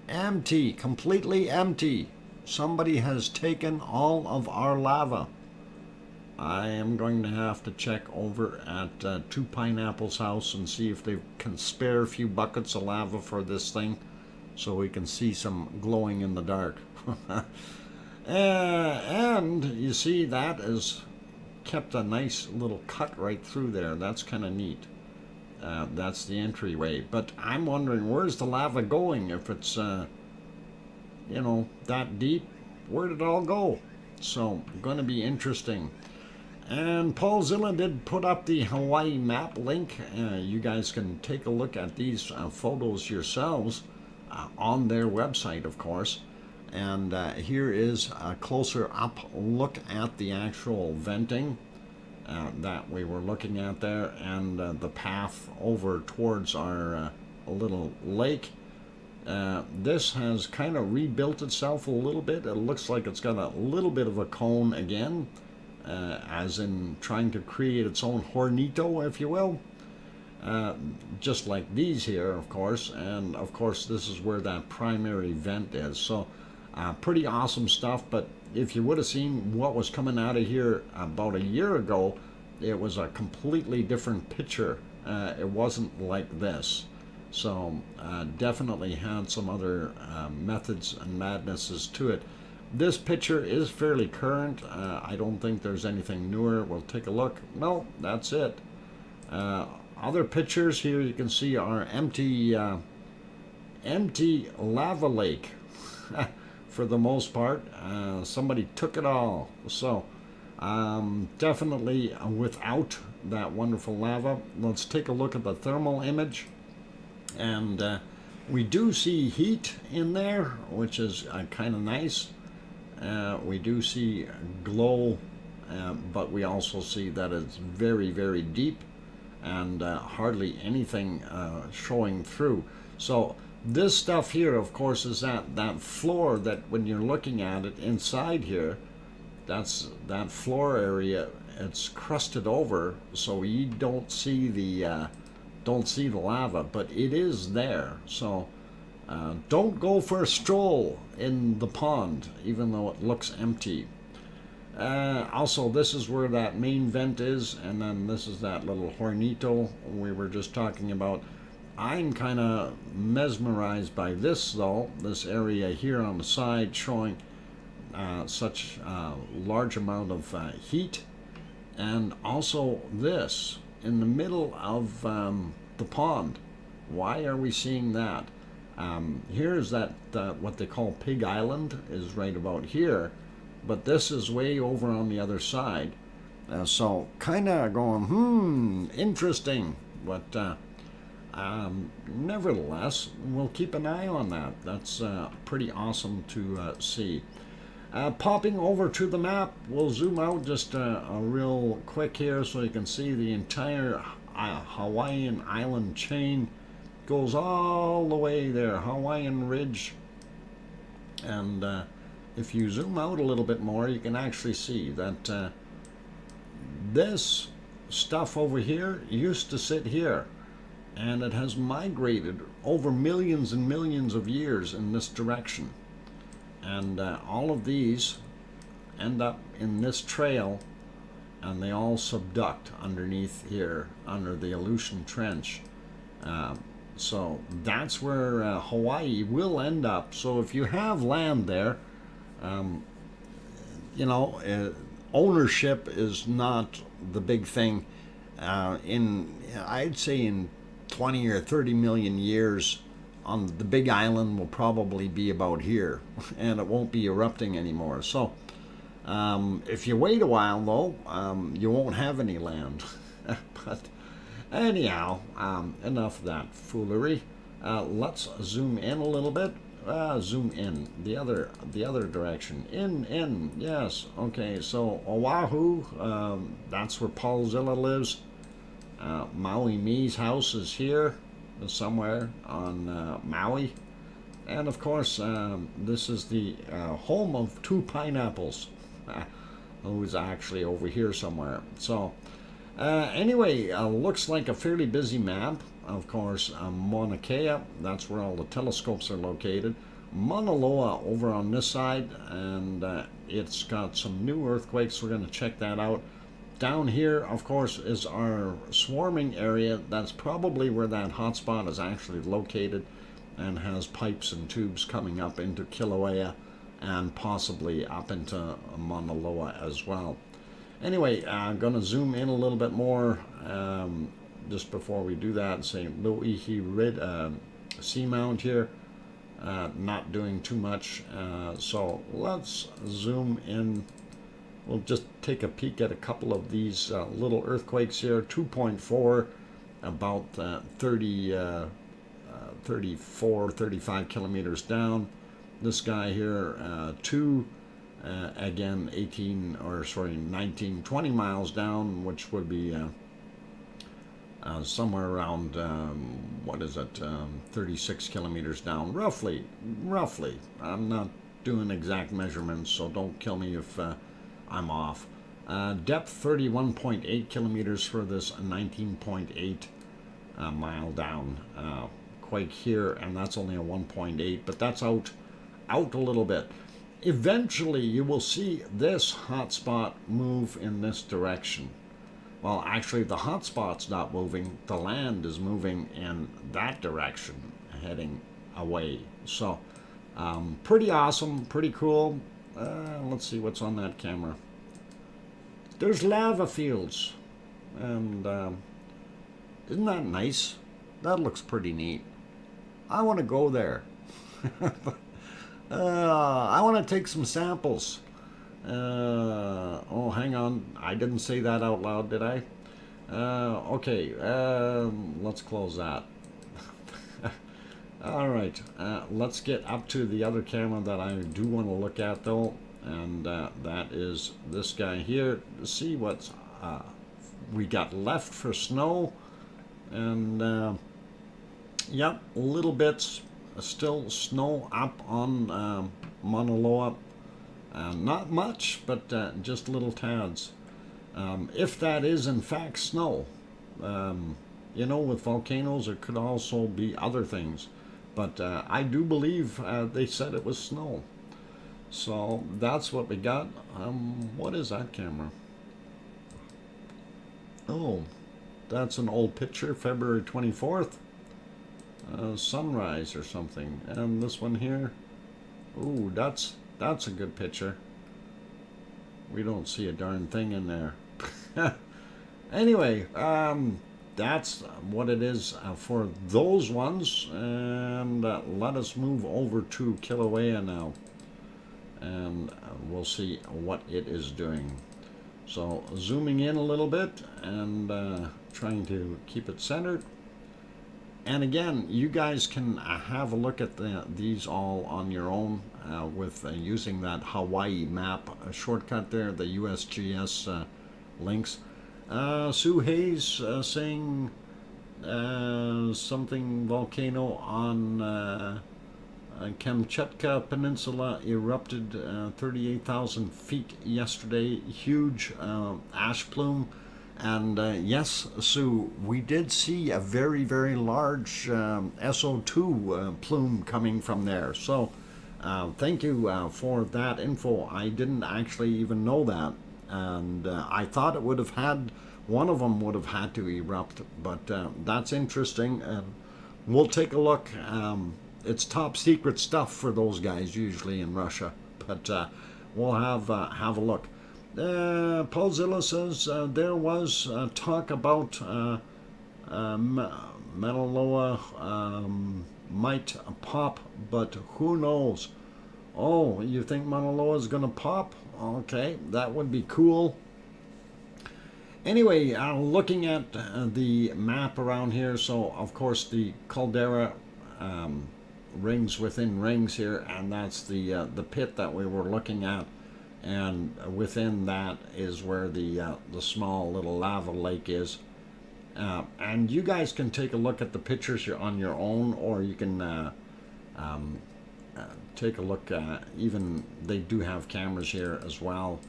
Empty. Completely empty. Somebody has taken all of our lava. I am going to have to check over at Two Pineapples' house and see if they can spare a few buckets of lava for this thing so we can see some glowing in the dark. And you see that has kept a nice little cut right through there. That's kind of neat. That's the entryway. But I'm wondering, where's the lava going? If it's, that deep, where did it all go? So, going to be interesting. And Paulzilla did put up the Hawaii map link. You guys can take a look at these photos yourselves on their website, of course. And here is a closer up look at the actual venting that we were looking at there, and the path over towards our little lake. This has kind of rebuilt itself a little bit. It looks like it's got a little bit of a cone again, as in trying to create its own hornito, if you will. Just like these here, of course, and of course this is where that primary vent is. So pretty awesome stuff. But if you would have seen what was coming out of here about a year ago, it was a completely different picture. It wasn't like this. So definitely had some other methods and madnesses to it. This picture is fairly current. I don't think there's anything newer. We'll take a look. No, that's it. Other pictures here you can see are empty lava lake. For the most part, somebody took it all. So definitely without that wonderful lava. Let's take a look at the thermal image, and we do see heat in there, which is kind of nice. We do see glow, but we also see that it's very, very deep and hardly anything showing through. So this stuff here, of course, is that floor that when you're looking at it inside here, that's that floor area. It's crusted over, so you don't see the lava, but it is there. So Don't go for a stroll in the pond, even though it looks empty. Also, this is where that main vent is, and then this is that little hornito we were just talking about. I'm kind of mesmerized by this, though, this area here on the side showing such a large amount of heat, and also this in the middle of the pond. Why are we seeing that? Here's that what they call Pig Island is right about here, but this is way over on the other side. So kind of going, interesting, but nevertheless, we'll keep an eye on that. That's pretty awesome to see. Popping over to the map, we'll zoom out just a real quick here so you can see the entire Hawaiian island chain. Goes all the way there, Hawaiian Ridge, and if you zoom out a little bit more, you can actually see that this stuff over here used to sit here, and it has migrated over millions and millions of years in this direction, and all of these end up in this trail, and they all subduct underneath here under the Aleutian Trench. So that's where Hawaii will end up. So if you have land there, ownership is not the big thing. I'd say in 20 or 30 million years, on the big island will probably be about here, and it won't be erupting anymore. So if you wait a while, though, you won't have any land. But anyhow, enough of that foolery. Let's zoom in a little bit. Zoom in the other direction. In. Yes. Okay. So Oahu. That's where Paulzilla lives. Maui Me's house is here, somewhere on Maui, and of course this is the home of two pineapples. Who's actually over here somewhere. So. Anyway, looks like a fairly busy map. Of course, Mauna Kea, that's where all the telescopes are located. Mauna Loa over on this side, and it's got some new earthquakes. We're going to check that out. Down here, of course, is our swarming area. That's probably where that hotspot is actually located, and has pipes and tubes coming up into Kilauea and possibly up into Mauna Loa as well. Anyway, I'm going to zoom in a little bit more just before we do that and say Loihi Rid Seamount here. Not doing too much. So let's zoom in. We'll just take a peek at a couple of these little earthquakes here. 2.4, about 34, 35 kilometers down. This guy here, 2. Again, 19, 20 miles down, which would be somewhere around, 36 kilometers down, roughly. I'm not doing exact measurements, so don't kill me if I'm off. Depth 31.8 kilometers for this 19.8 mile down quake here, and that's only a 1.8, but that's out a little bit. Eventually, you will see this hotspot move in this direction. Well, actually, the hotspot's not moving. The land is moving in that direction, heading away. So, pretty awesome, pretty cool. Let's see what's on that camera. There's lava fields. And isn't that nice? That looks pretty neat. I want to go there. I want to take some samples. Oh, hang on. I didn't say that out loud, did I? Okay, let's close that. All right, let's get up to the other camera that I do want to look at, though, and that is this guy here. See what's we got left for snow, and yep, little bits. Still snow up on Mauna Loa. Not much, but just little tads. If that is in fact snow, with volcanoes, it could also be other things. But I do believe they said it was snow. So that's what we got. What is that camera? Oh, that's an old picture, February 24th. Sunrise or something. And this one here, ooh, that's a good picture. We don't see a darn thing in there. Anyway, that's what it is for those ones. And let us move over to Kilauea now, and we'll see what it is doing. So zooming in a little bit and trying to keep it centered. And again, you guys can have a look at these all on your own with using that Hawaii map shortcut there, the USGS links. Sue Hayes saying something volcano on Kamchatka Peninsula erupted 38,000 feet yesterday. Huge ash plume. And yes, Sue, we did see a very, very large SO2 plume coming from there. So thank you for that info. I didn't actually even know that. And I thought it would have had, one of them would have had to erupt. But that's interesting. We'll take a look. It's top secret stuff for those guys usually in Russia. But we'll have a look. Paulzilla says there was talk about Mauna Loa might pop, but who knows? Oh, you think Mauna Loa is going to pop? Okay, that would be cool. Anyway, looking at the map around here, so of course the caldera rings within rings here, and that's the pit that we were looking at. And within that is where the small little lava lake is. And you guys can take a look at the pictures on your own, or you can take a look. Even they do have cameras here as well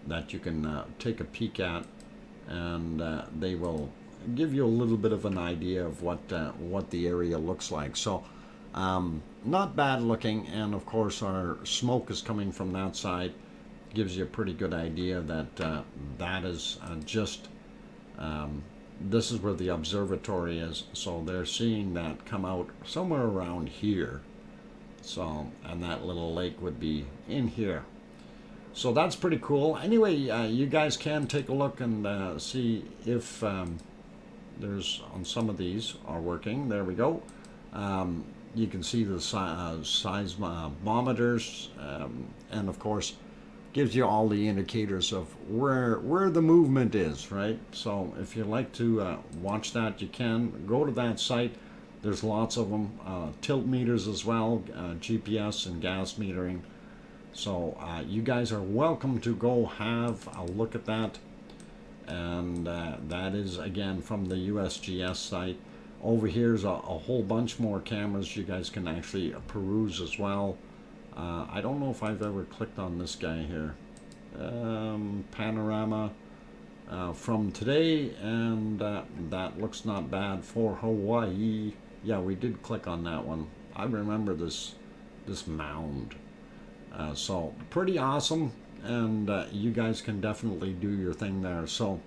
that you can take a peek at, and they will give you a little bit of an idea of what the area looks like. So not bad looking, and of course our smoke is coming from that side. Gives you a pretty good idea that that is just this is where the observatory is, so they're seeing that come out somewhere around here. So, and that little lake would be in here. So that's pretty cool. Anyway, you guys can take a look and see if there's on some of these are working. There we go. You can see the seismometers, and of course gives you all the indicators of where the movement is, right? So if you like to watch that, you can go to that site. There's lots of them, tilt meters as well, GPS and gas metering. So you guys are welcome to go have a look at that. And that is again from the USGS site. Over here's a whole bunch more cameras you guys can actually peruse as well. I don't know if I've ever clicked on this guy here. Panorama from today, and that looks not bad for Hawaii. Yeah, we did click on that one. I remember this mound. So pretty awesome, and you guys can definitely do your thing there. So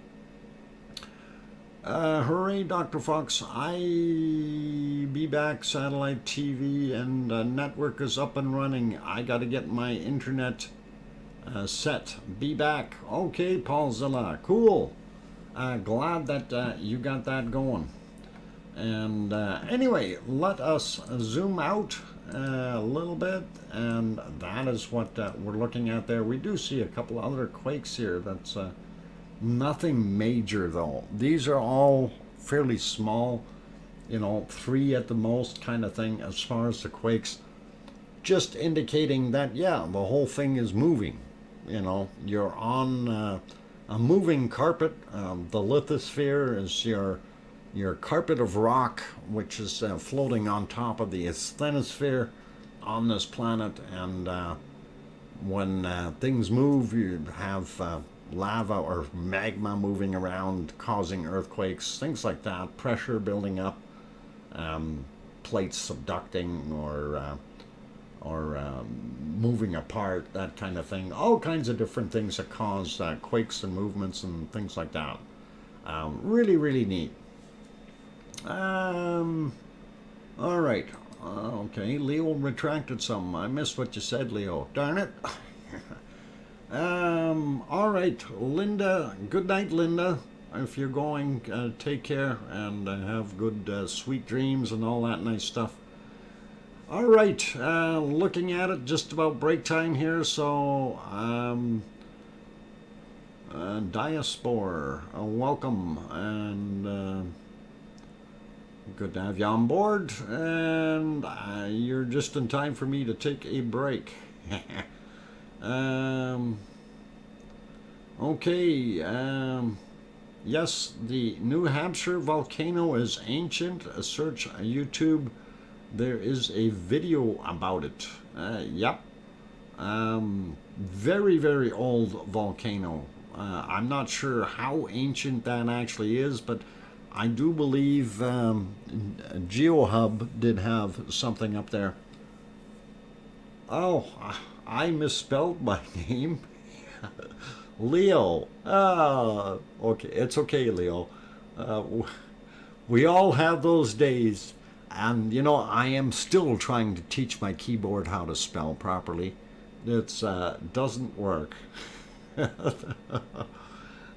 hooray, Dr. Fox. I be back. Satellite TV and network is up and running. I got to get my internet set. Be back. Okay, Paulzilla. Cool. Glad that you got that going. And anyway, let us zoom out a little bit. And that is what we're looking at there. We do see a couple other quakes here. That's nothing major though. These are all fairly small, you know, 3 at the most kind of thing as far as the quakes, just indicating that yeah, the whole thing is moving. You know, you're on a moving carpet. The lithosphere is your carpet of rock, which is floating on top of the asthenosphere on this planet, and when things move, you have lava or magma moving around, causing earthquakes, things like that, pressure building up, plates subducting or moving apart, that kind of thing. All kinds of different things that cause quakes and movements and things like that. Really, really neat. All right. Okay, Leo retracted some. I missed what you said, Leo. Darn it. All right, Linda. Good night, Linda. If you're going, take care and have good, sweet dreams and all that nice stuff. All right, looking at it, just about break time here. So, Diaspora, welcome and. Good to have you on board, and you're just in time for me to take a break. Okay, yes, the New Hampshire volcano is ancient. Search YouTube. There is a video about it. Yep. Very, very old volcano. I'm not sure how ancient that actually is, but I do believe GeoHub did have something up there. Oh, I misspelled my name. Leo. Okay, it's okay, Leo. We all have those days. And, you know, I am still trying to teach my keyboard how to spell properly. It doesn't work.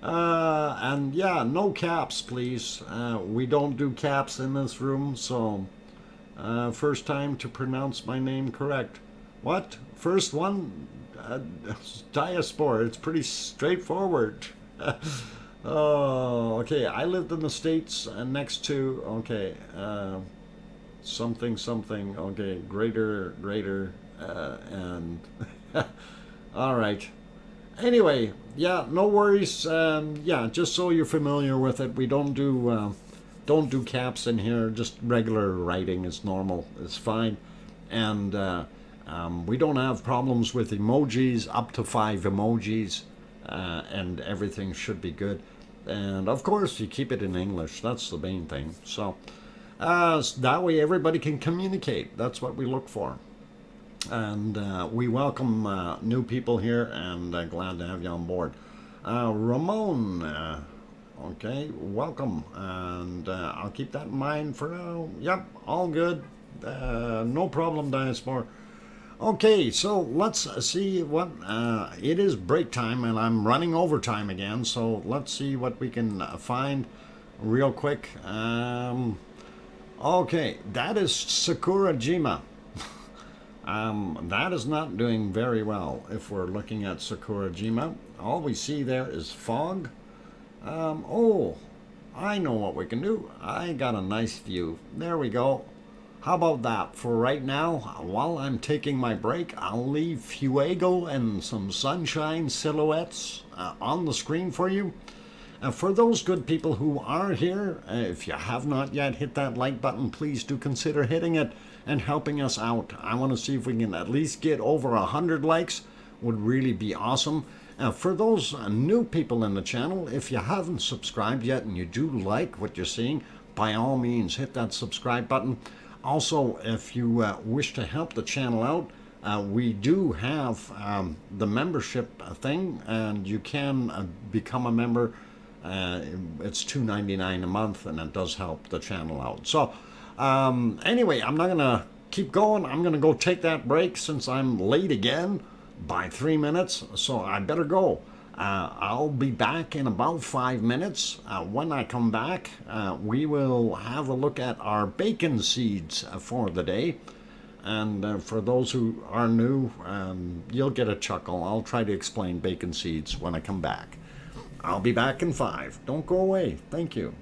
And yeah, no caps, please. We don't do caps in this room, so first time to pronounce my name correct. What? First one? Diaspora. It's pretty straightforward. Oh, okay. I lived in the States next to, okay, something, something, okay, greater, and all right. Anyway, yeah, no worries. Yeah, just so you're familiar with it, we don't do caps in here. Just regular writing is normal. It's fine, and we don't have problems with emojis. Up to 5 emojis, and everything should be good. And of course, you keep it in English. That's the main thing. So that way, everybody can communicate. That's what we look for. And we welcome new people here, and glad to have you on board. Ramon, okay, welcome, and I'll keep that in mind for now. Yep, all good, no problem, Diaspora. Okay, so let's see what, it is break time, and I'm running overtime again, so let's see what we can find real quick. Okay, that is Sakurajima. That is not doing very well if we're looking at Sakurajima. All we see there is fog. Oh, I know what we can do. I got a nice view. There we go. How about that? For right now, while I'm taking my break, I'll leave Fuego and some sunshine silhouettes on the screen for you. For those good people who are here, if you have not yet hit that like button, please do consider hitting it and helping us out. I want to see if we can at least get over 100 likes. Would really be awesome. For those new people in the channel, if you haven't subscribed yet and you do like what you're seeing, by all means hit that subscribe button. Also, if you wish to help the channel out, we do have the membership thing, and you can become a member. It's $2.99 a month, and it does help the channel out. So anyway, I'm not gonna keep going. I'm gonna go take that break since I'm late again by 3 minutes, so I better go. I'll be back in about 5 minutes. When I come back, we will have a look at our bacon seeds for the day. And for those who are new, you'll get a chuckle. I'll try to explain bacon seeds when I come back. I'll be back in 5. Don't go away. Thank you.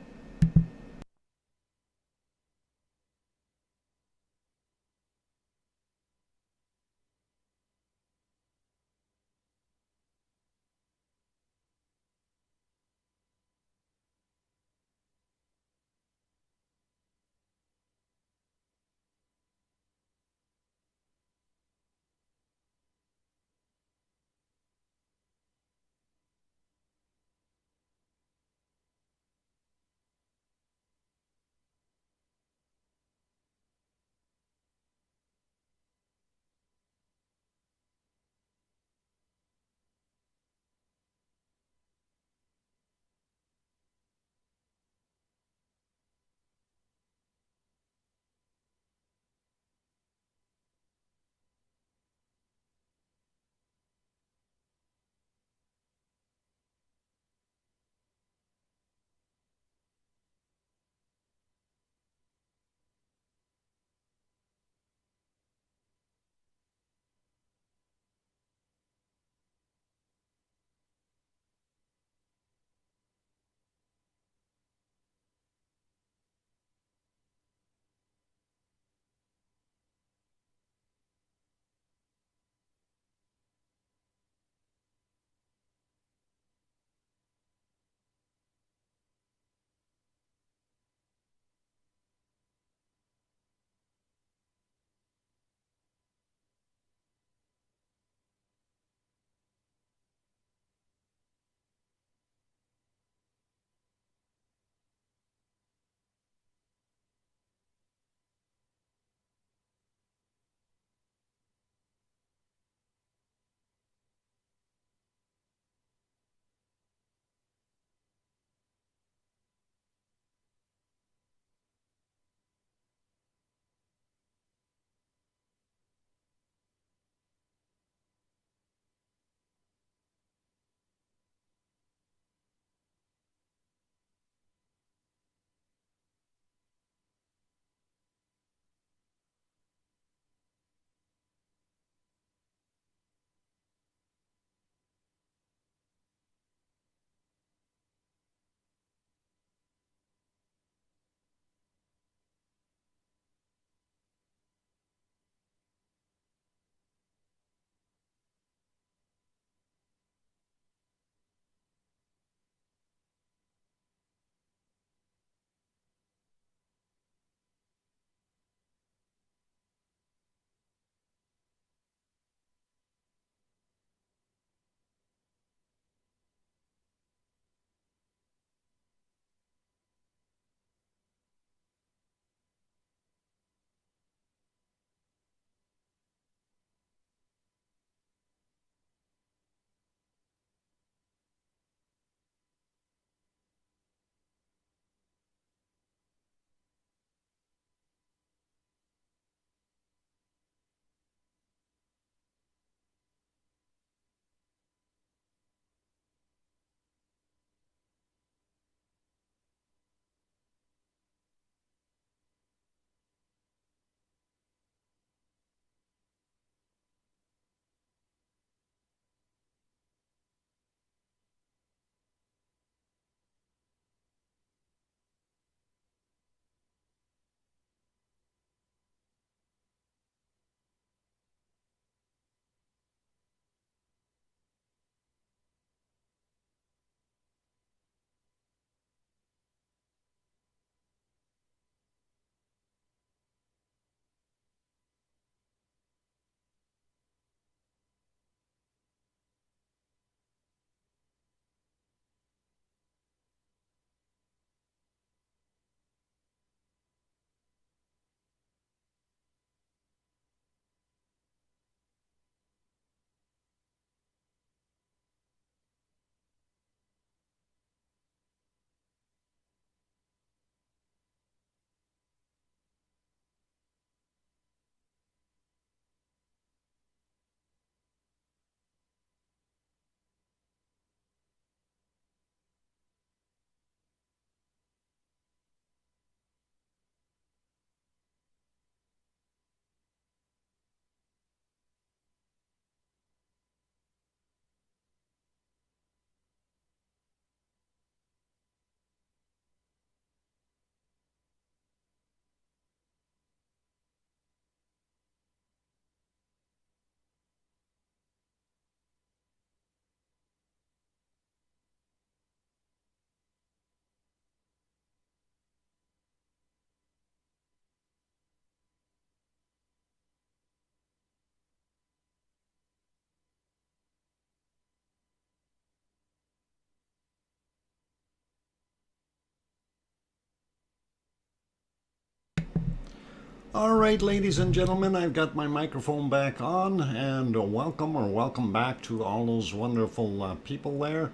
All right, ladies and gentlemen, I've got my microphone back on, and welcome back to all those wonderful people there.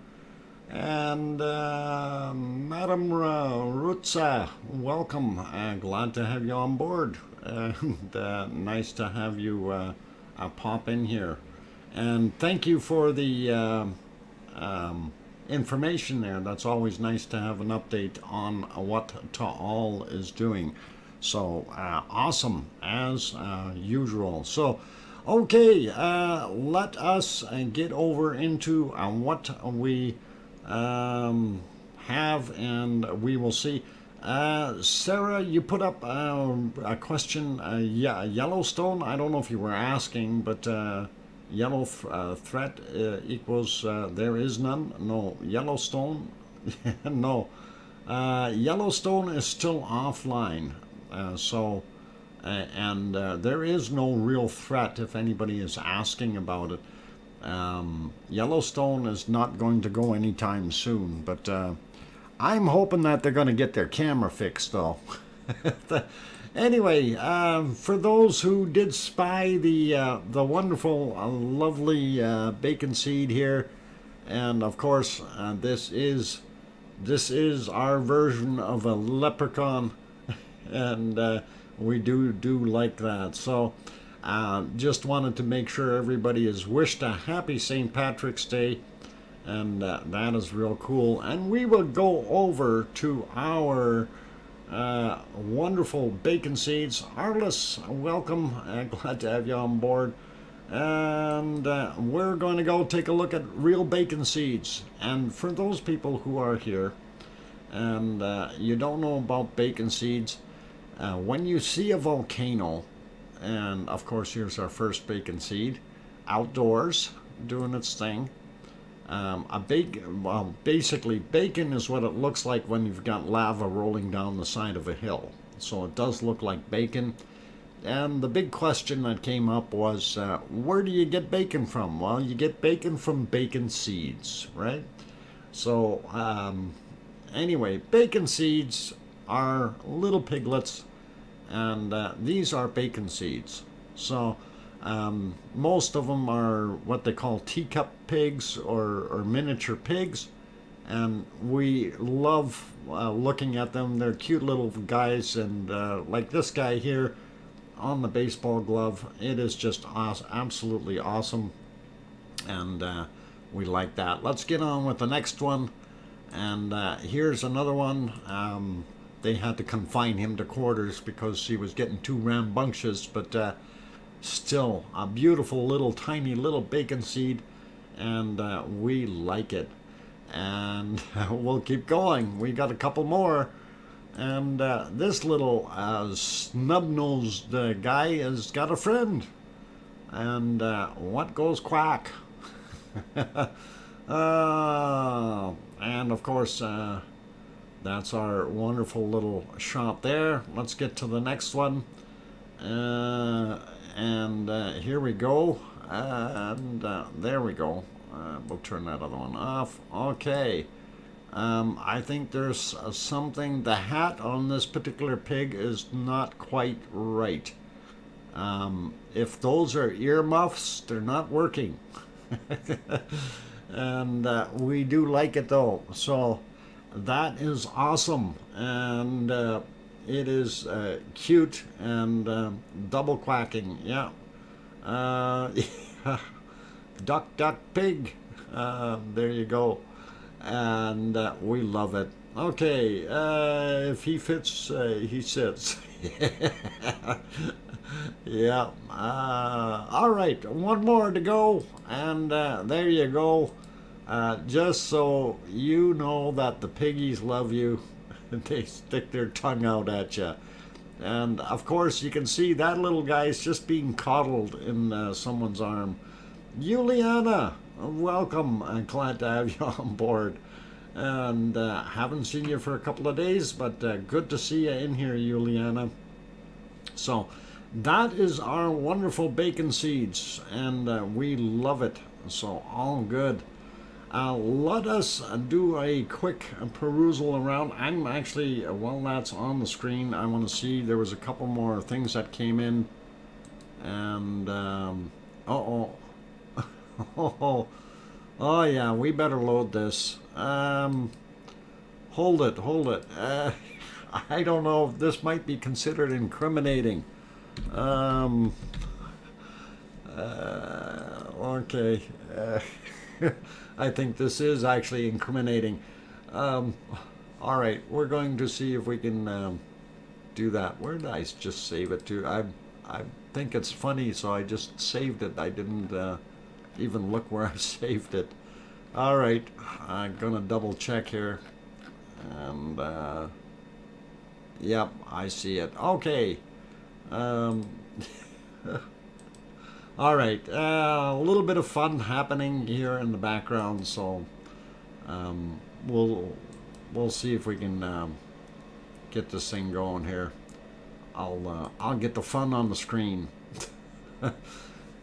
And Madam Rutsa, welcome. Glad to have you on board, and nice to have you pop in here. And thank you for the information there. That's always nice to have an update on what Ta'al is doing. So awesome as usual. So okay, let us get over into what we have, and we will see. Sarah, you put up a question. Yeah, Yellowstone. I don't know if you were asking, but yellow threat equals there is none. No, Yellowstone. No, Yellowstone is still offline. And there is no real threat if anybody is asking about it. Yellowstone is not going to go anytime soon, but I'm hoping that they're going to get their camera fixed, though. Anyway, for those who did spy the wonderful, lovely bacon seed here, and of course this is our version of a leprechaun. And we do like that. So just wanted to make sure everybody is wished a happy St. Patrick's Day, and that is real cool. And we will go over to our wonderful bacon seeds. Arliss, welcome. Glad to have you on board. And we're going to go take a look at real bacon seeds. And for those people who are here and you don't know about bacon seeds, when you see a volcano, and of course here's our first bacon seed, outdoors doing its thing. Basically bacon is what it looks like when you've got lava rolling down the side of a hill. So it does look like bacon. And the big question that came up was, where do you get bacon from? Well, you get bacon from bacon seeds, right? So anyway, bacon seeds are little piglets, and these are bacon seeds. So most of them are what they call teacup pigs or miniature pigs, and we love looking at them. They're cute little guys, and like this guy here on the baseball glove, it is just absolutely awesome, and we like that. Let's get on with the next one. And here's another one. They had to confine him to quarters because he was getting too rambunctious, but still a beautiful little tiny little bacon seed, and we like it. And we'll keep going. We got a couple more, and this little snub-nosed guy has got a friend. And what goes quack? And of course that's our wonderful little shot there. Let's get to the next one. And here we go. And there we go. We'll turn that other one off. Okay. I think there's something. The hat on this particular pig is not quite right. If those are earmuffs, they're not working. And we do like it though. So that is awesome, and it is cute and double quacking. Yeah. Duck, duck, pig. There you go. And we love it. Okay, if he fits, he sits. Yeah. All right, one more to go, and there you go. Just so you know that the piggies love you, they stick their tongue out at you. And of course, you can see that little guy is just being coddled in someone's arm. Juliana, welcome. I'm glad to have you on board. And haven't seen you for a couple of days, but good to see you in here, Juliana. So that is our wonderful bacon seeds, and we love it. So all good. Let us do a quick perusal around. I'm actually, while that's on the screen, I want to see, there was a couple more things that came in. And, uh-oh. Oh, yeah, we better load this. Hold it. I don't know if this might be considered incriminating. Okay. I think this is actually incriminating. All right, we're going to see if we can do that. Where did I just save it to? I think it's funny, so I just saved it. I didn't even look where I saved it. All right, I'm gonna double check here, and yep, I see it. Okay. All right, a little bit of fun happening here in the background, so we'll see if we can get this thing going here. I'll get the fun on the screen.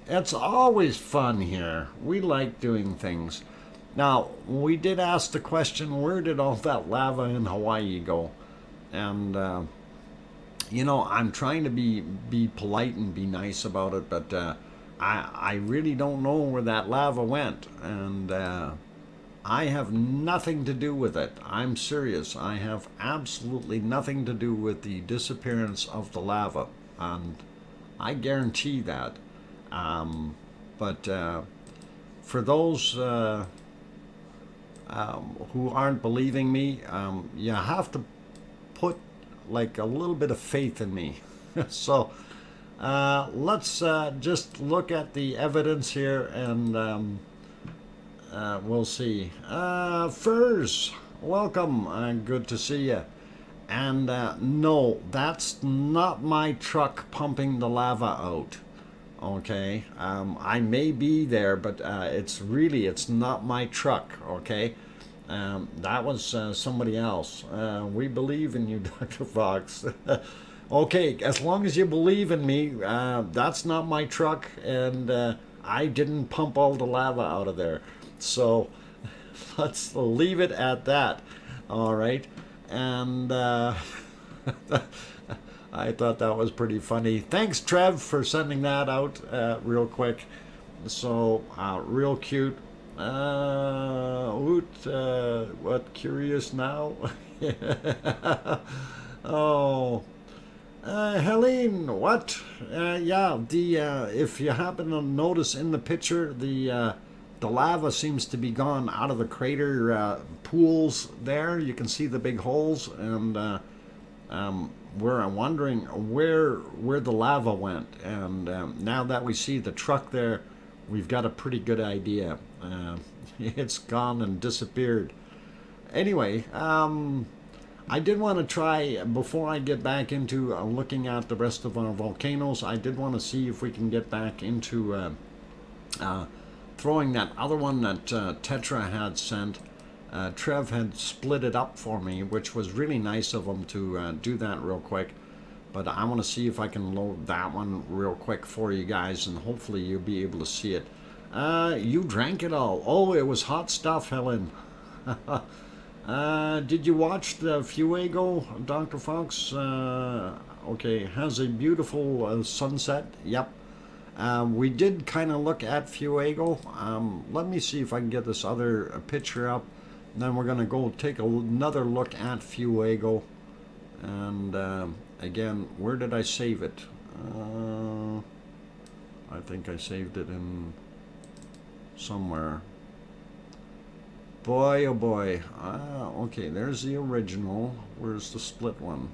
It's always fun here. We like doing things. Now, we did ask the question, where did all that lava in Hawaii go? And you know, I'm trying to be polite and be nice about it, but I really don't know where that lava went, and I have nothing to do with it. I'm serious. I have absolutely nothing to do with the disappearance of the lava, and I guarantee that. But for those who aren't believing me, you have to put like a little bit of faith in me. So let's just look at the evidence here, and we'll see. Furs, welcome. Good to see you. And no, that's not my truck pumping the lava out. Okay, I may be there, but it's not my truck. Okay, that was somebody else. We believe in you, Dr. Fox. Okay, as long as you believe in me, that's not my truck, and I didn't pump all the lava out of there. So let's leave it at that. All right, and I thought that was pretty funny. Thanks, Trev, for sending that out real quick. So real cute. What, curious now? Oh. Helene, what? Yeah, if you happen to notice in the picture, the lava seems to be gone out of the crater pools there. You can see the big holes, and we're wondering where the lava went. And now that we see the truck there, we've got a pretty good idea. It's gone and disappeared. Anyway, I did want to try, before I get back into looking at the rest of our volcanoes, I did want to see if we can get back into throwing that other one that Tetra had sent. Trev had split it up for me, which was really nice of him to do that real quick. But I want to see if I can load that one real quick for you guys, and hopefully you'll be able to see it. You drank it all. Oh, it was hot stuff, Helen. Did you watch the Fuego, Dr. Fox? Okay, has a beautiful sunset. Yep. We did kind of look at Fuego. Let me see if I can get this other picture up. And then we're going to go take another look at Fuego. And again, where did I save it? I think I saved it in somewhere. Boy, oh boy. Okay, there's the original. Where's the split one?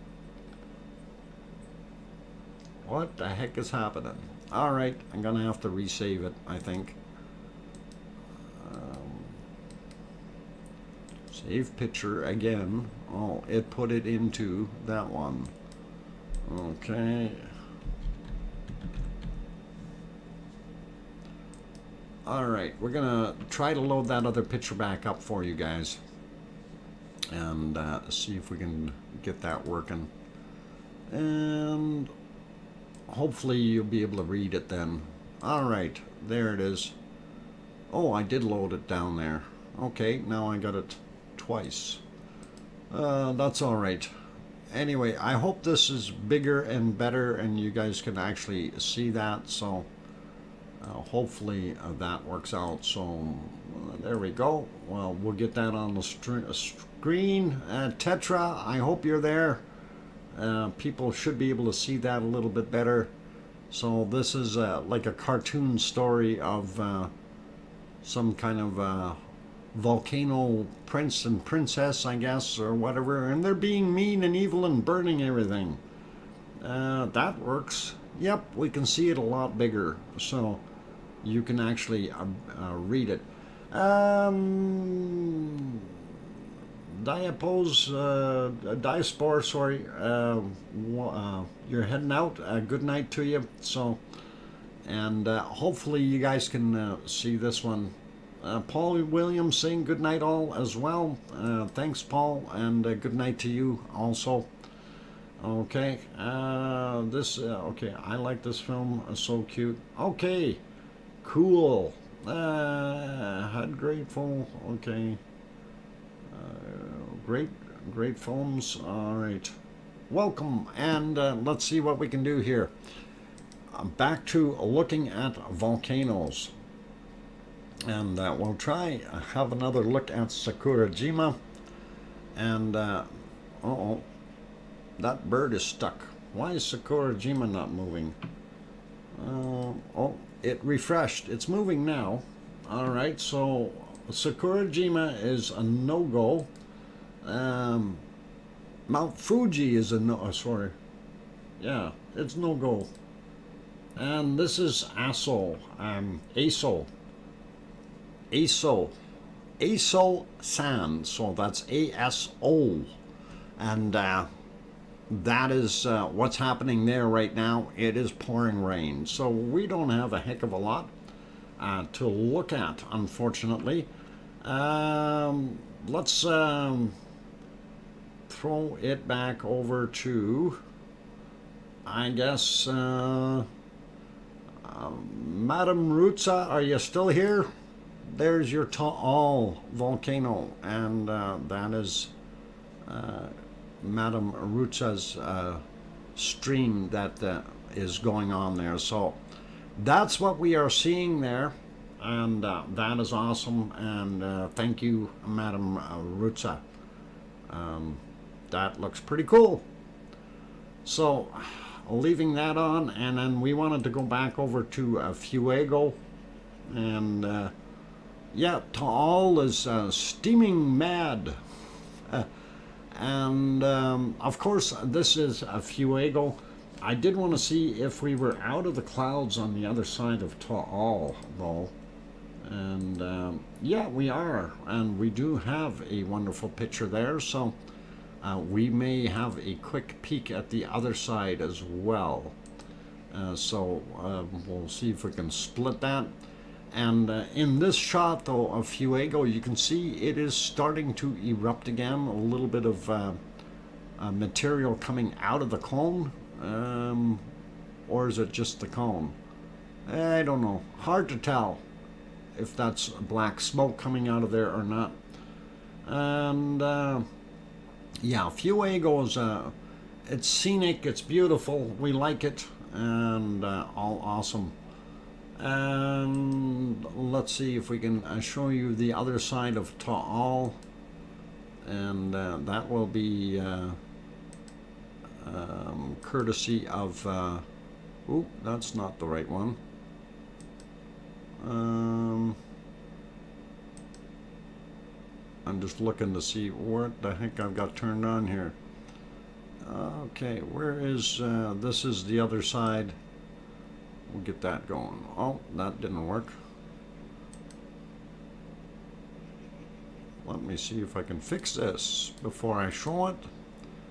What the heck is happening? Alright, I'm gonna have to resave it, I think. Save picture again. Oh, it put it into that one. Okay. Alright, we're gonna try to load that other picture back up for you guys, and see if we can get that working. And hopefully you'll be able to read it then. Alright, there it is. Oh, I did load it down there. Okay, now I got it twice. That's all right. Anyway, I hope this is bigger and better and you guys can actually see that. So hopefully that works out. So there we go. Well, we'll get that on the screen. Tetra, I hope you're there. People should be able to see that a little bit better. So this is like a cartoon story of some kind of volcano prince and princess, I guess, or whatever, and they're being mean and evil and burning everything. That works. Yep, we can see it a lot bigger, so you can actually read it. Diaspora, sorry, you're heading out. Good night to you. So, and hopefully you guys can see this one. Paul Williams saying good night all as well. Thanks, Paul, and good night to you also. Okay, okay, I like this film. So cute. Okay, cool. Had grateful. Okay. Great films. All right, welcome, and let's see what we can do here. Back to looking at volcanoes, and we'll try have another look at Sakurajima. And uh-oh, that bird is stuck. Why is Sakurajima not moving? Oh, it refreshed. It's moving now. All right, so Sakurajima is a no-go. Mount Fuji is a no. Sorry, yeah, it's no-go. And this is Aso, Aso Sand. So that's ASO, and that is what's happening there right now. It is pouring rain, so we don't have a heck of a lot to look at, unfortunately. Let's throw it back over to, I guess, Madam Rutsa, are you still here? There's your Taal volcano, and that is Madam Rutsa's stream that is going on there. So that's what we are seeing there, and that is awesome, and thank you, Madam Rutsa. That looks pretty cool. So leaving that on, and then we wanted to go back over to Fuego, and yeah, Taal is steaming mad. And of course this is Fuego. I did want to see if we were out of the clouds on the other side of Taal though, and yeah, we are, and we do have a wonderful picture there. So we may have a quick peek at the other side as well. So we'll see if we can split that. And in this shot though of Fuego, you can see it is starting to erupt again. A little bit of material coming out of the cone, or is it just the cone? I don't know. Hard to tell if that's black smoke coming out of there or not. And yeah, Fuego is it's scenic, it's beautiful, we like it, and all awesome. And let's see if we can show you the other side of Taal, and that will be courtesy of oop, that's not the right one. I'm just looking to see what the heck I've got turned on here. Okay, where is this is the other side. We'll get that going. Oh, that didn't work. Let me see if I can fix this before I show it.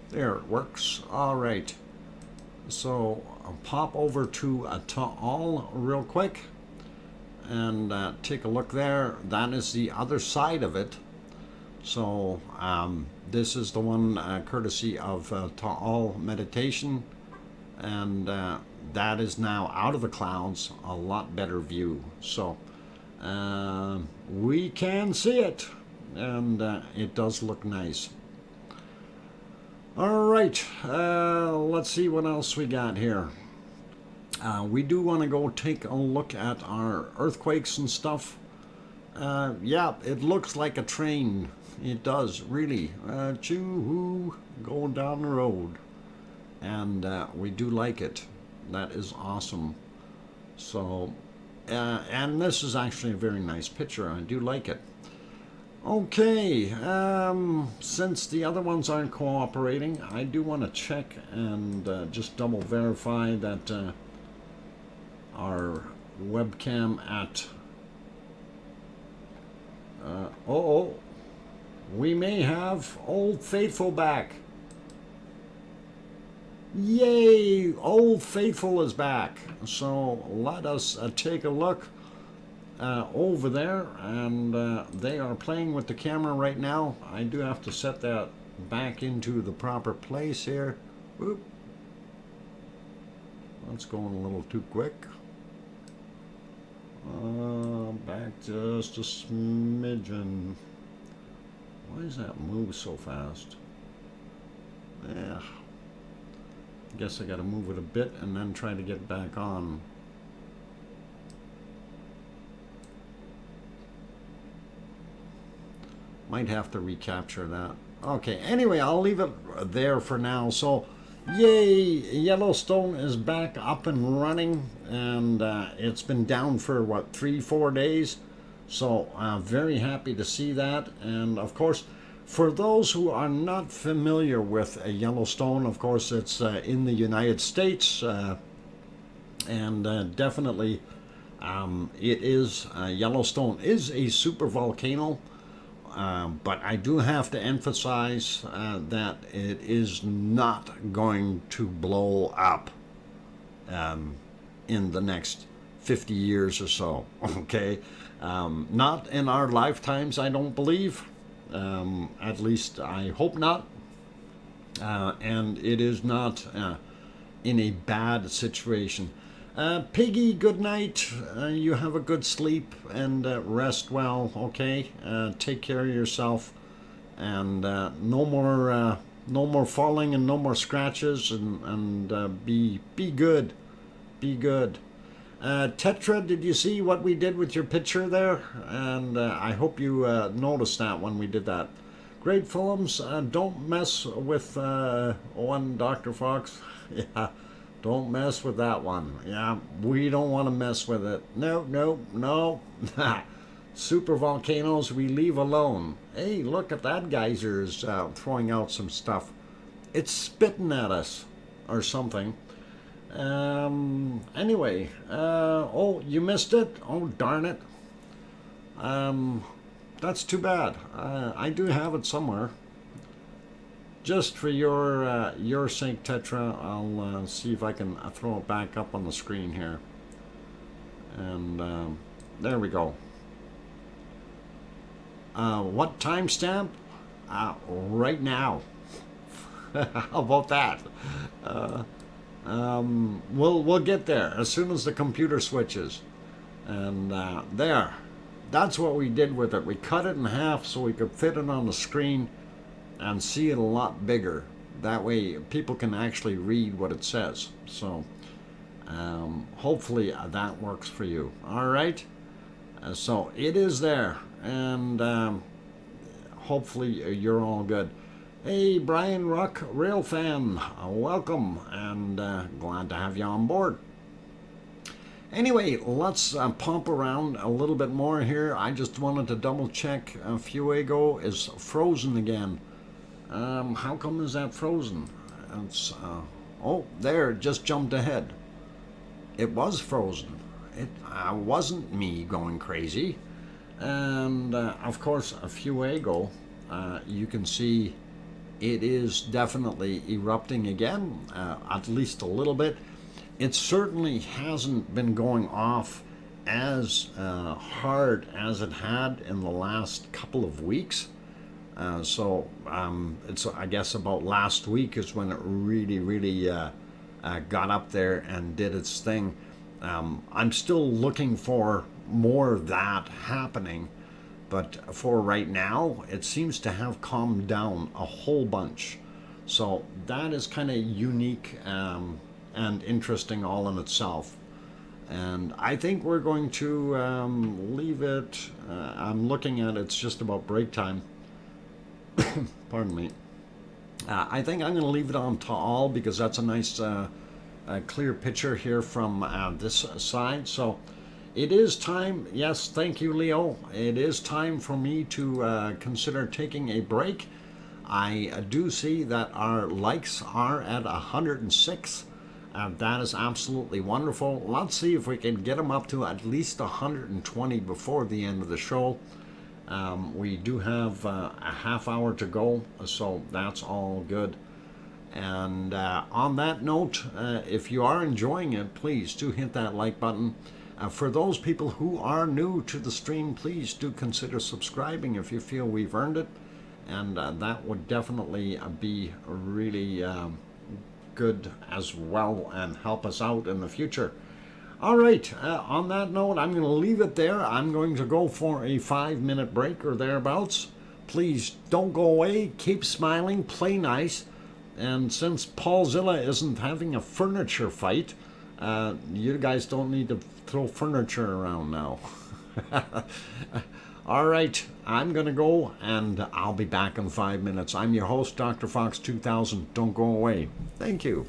There, it works. All right. So I'll pop over to Taal real quick and take a look there. That is the other side of it. So this is the one courtesy of Taal Meditation, and that is now out of the clouds, a lot better view. So we can see it, and it does look nice. All right, let's see what else we got here. We do want to go take a look at our earthquakes and stuff. Yeah, it looks like a train. It does, really. Choo-hoo, going down the road. And we do like it. That is awesome. So, and this is actually a very nice picture. I do like it. Okay, since the other ones aren't cooperating, I do want to check and just double verify that our webcam at we may have Old Faithful back. Yay, Old Faithful is back. So let us take a look over there, and they are playing with the camera right now. I do have to set that back into the proper place here. Oop. That's going a little too quick. Back just a smidgen. Why does that move so fast? Yeah. Guess I gotta move it a bit and then try to get back on. Might have to recapture that. Okay, anyway, I'll leave it there for now. So, yay, Yellowstone is back up and running, and it's been down for, what, 3-4 days? So, very happy to see that. And, of course, for those who are not familiar with Yellowstone, of course, it's in the United States, and definitely it is, Yellowstone is a supervolcano. But I do have to emphasize that it is not going to blow up in the next 50 years or so, okay? Not in our lifetimes, I don't believe. At least I hope not. And it is not in a bad situation. Piggy, good night. You have a good sleep and rest well, okay? Take care of yourself, and no more falling and no more scratches, and be good. Be good. Tetra, did you see what we did with your picture there? And I hope you noticed that when we did that. Great films. Don't mess with one Dr. Fox. Yeah. Don't mess with that one. Yeah, we don't want to mess with it. No. Super volcanoes we leave alone. Hey, look at that geyser's throwing out some stuff. It's spitting at us or something. Anyway, oh, you missed it? Oh, darn it. That's too bad. I do have it somewhere. Just for your sake, Tetra, I'll see if I can throw it back up on the screen here. And there we go. What timestamp? Right now. How about that? We'll get there as soon as the computer switches. And there. That's what we did with it. We cut it in half so we could fit it on the screen and see it a lot bigger. That way people can actually read what it says. So hopefully that works for you. All right, so it is there, and hopefully you're all good. Hey, Brian Ruck, rail fan, welcome, and glad to have you on board. Anyway, let's pump around a little bit more here. I just wanted to double check Fuego is frozen again. How come is that frozen? It's, oh, there, it just jumped ahead. It was frozen. It wasn't me going crazy. And of course, Fuego, you can see it is definitely erupting again, at least a little bit. It certainly hasn't been going off as hard as it had in the last couple of weeks. So it's, I guess, about last week is when it really got up there and did its thing. I'm still looking for more of that happening, but for right now, it seems to have calmed down a whole bunch. So that is kind of unique and interesting all in itself. And I think we're going to leave it. I'm looking at it's just about break time. Pardon me. I think I'm going to leave it on to all because that's a nice clear picture here from this side. So it is time. Yes, thank you, Leo. It is time for me to consider taking a break. I do see that our likes are at 106. That is absolutely wonderful. Let's see if we can get them up to at least 120 before the end of the show. We do have a half hour to go, so that's all good. And on that note, if you are enjoying it, please do hit that like button. For those people who are new to the stream, please do consider subscribing if you feel we've earned it. And that would definitely be really good as well and help us out in the future. All right, on that note, I'm going to leave it there. I'm going to go for a 5-minute break or thereabouts. Please don't go away. Keep smiling. Play nice. And since Paulzilla isn't having a furniture fight, you guys don't need to throw furniture around now. All right, I'm going to go and I'll be back in 5 minutes. I'm your host, DrFox2000. Don't go away. Thank you.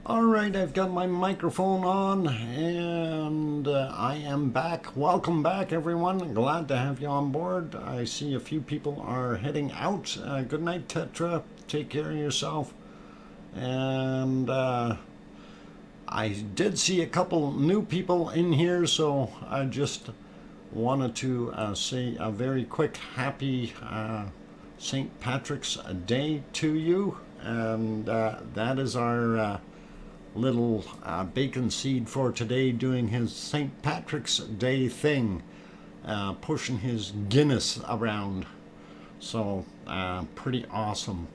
All right, I've got my microphone on, and I am back. Welcome back, everyone. Glad to have you on board. I see a few people are heading out. Good night, Tetra. Take care of yourself. And I did see a couple new people in here, so I just wanted to say a very quick happy St. Patrick's Day to you. And that is our little bacon seed for today, doing his St. Patrick's Day thing, pushing his Guinness around. So pretty awesome.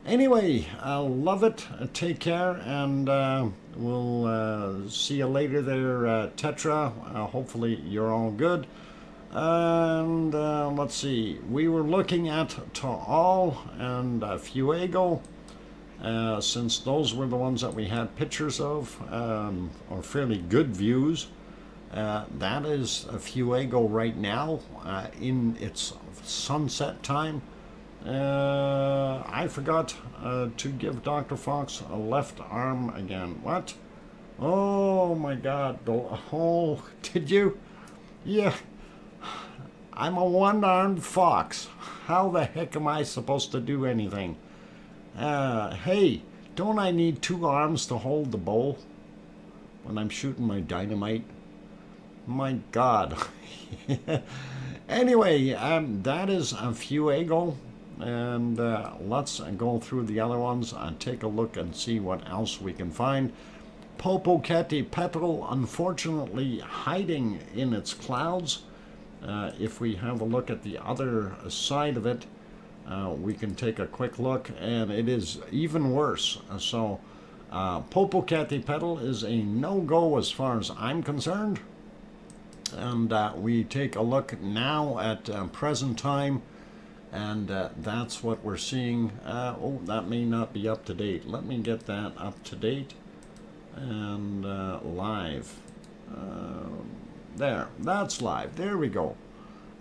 Anyway, I love it. Take care, and we'll see you later there, Tetra. Hopefully you're all good. And let's see, we were looking at Taal and Fuego, since those were the ones that we had pictures of, or fairly good views. That is Fuego right now, in its sunset time. I forgot to give Dr. Fox a left arm again. What? Oh my god. Oh, did you? Yeah. I'm a one-armed fox. How the heck am I supposed to do anything? Hey, don't I need two arms to hold the bow when I'm shooting my dynamite? My god. Anyway, that is a Fuego. And let's go through the other ones and take a look and see what else we can find. Popocatépetl, unfortunately, hiding in its clouds. If we have a look at the other side of it, we can take a quick look, and it is even worse. So Popocatépetl is a no-go as far as I'm concerned. And we take a look now at present time, and that's what we're seeing. Oh, that may not be up to date. Let me get that up to date and live. There, that's live. There we go.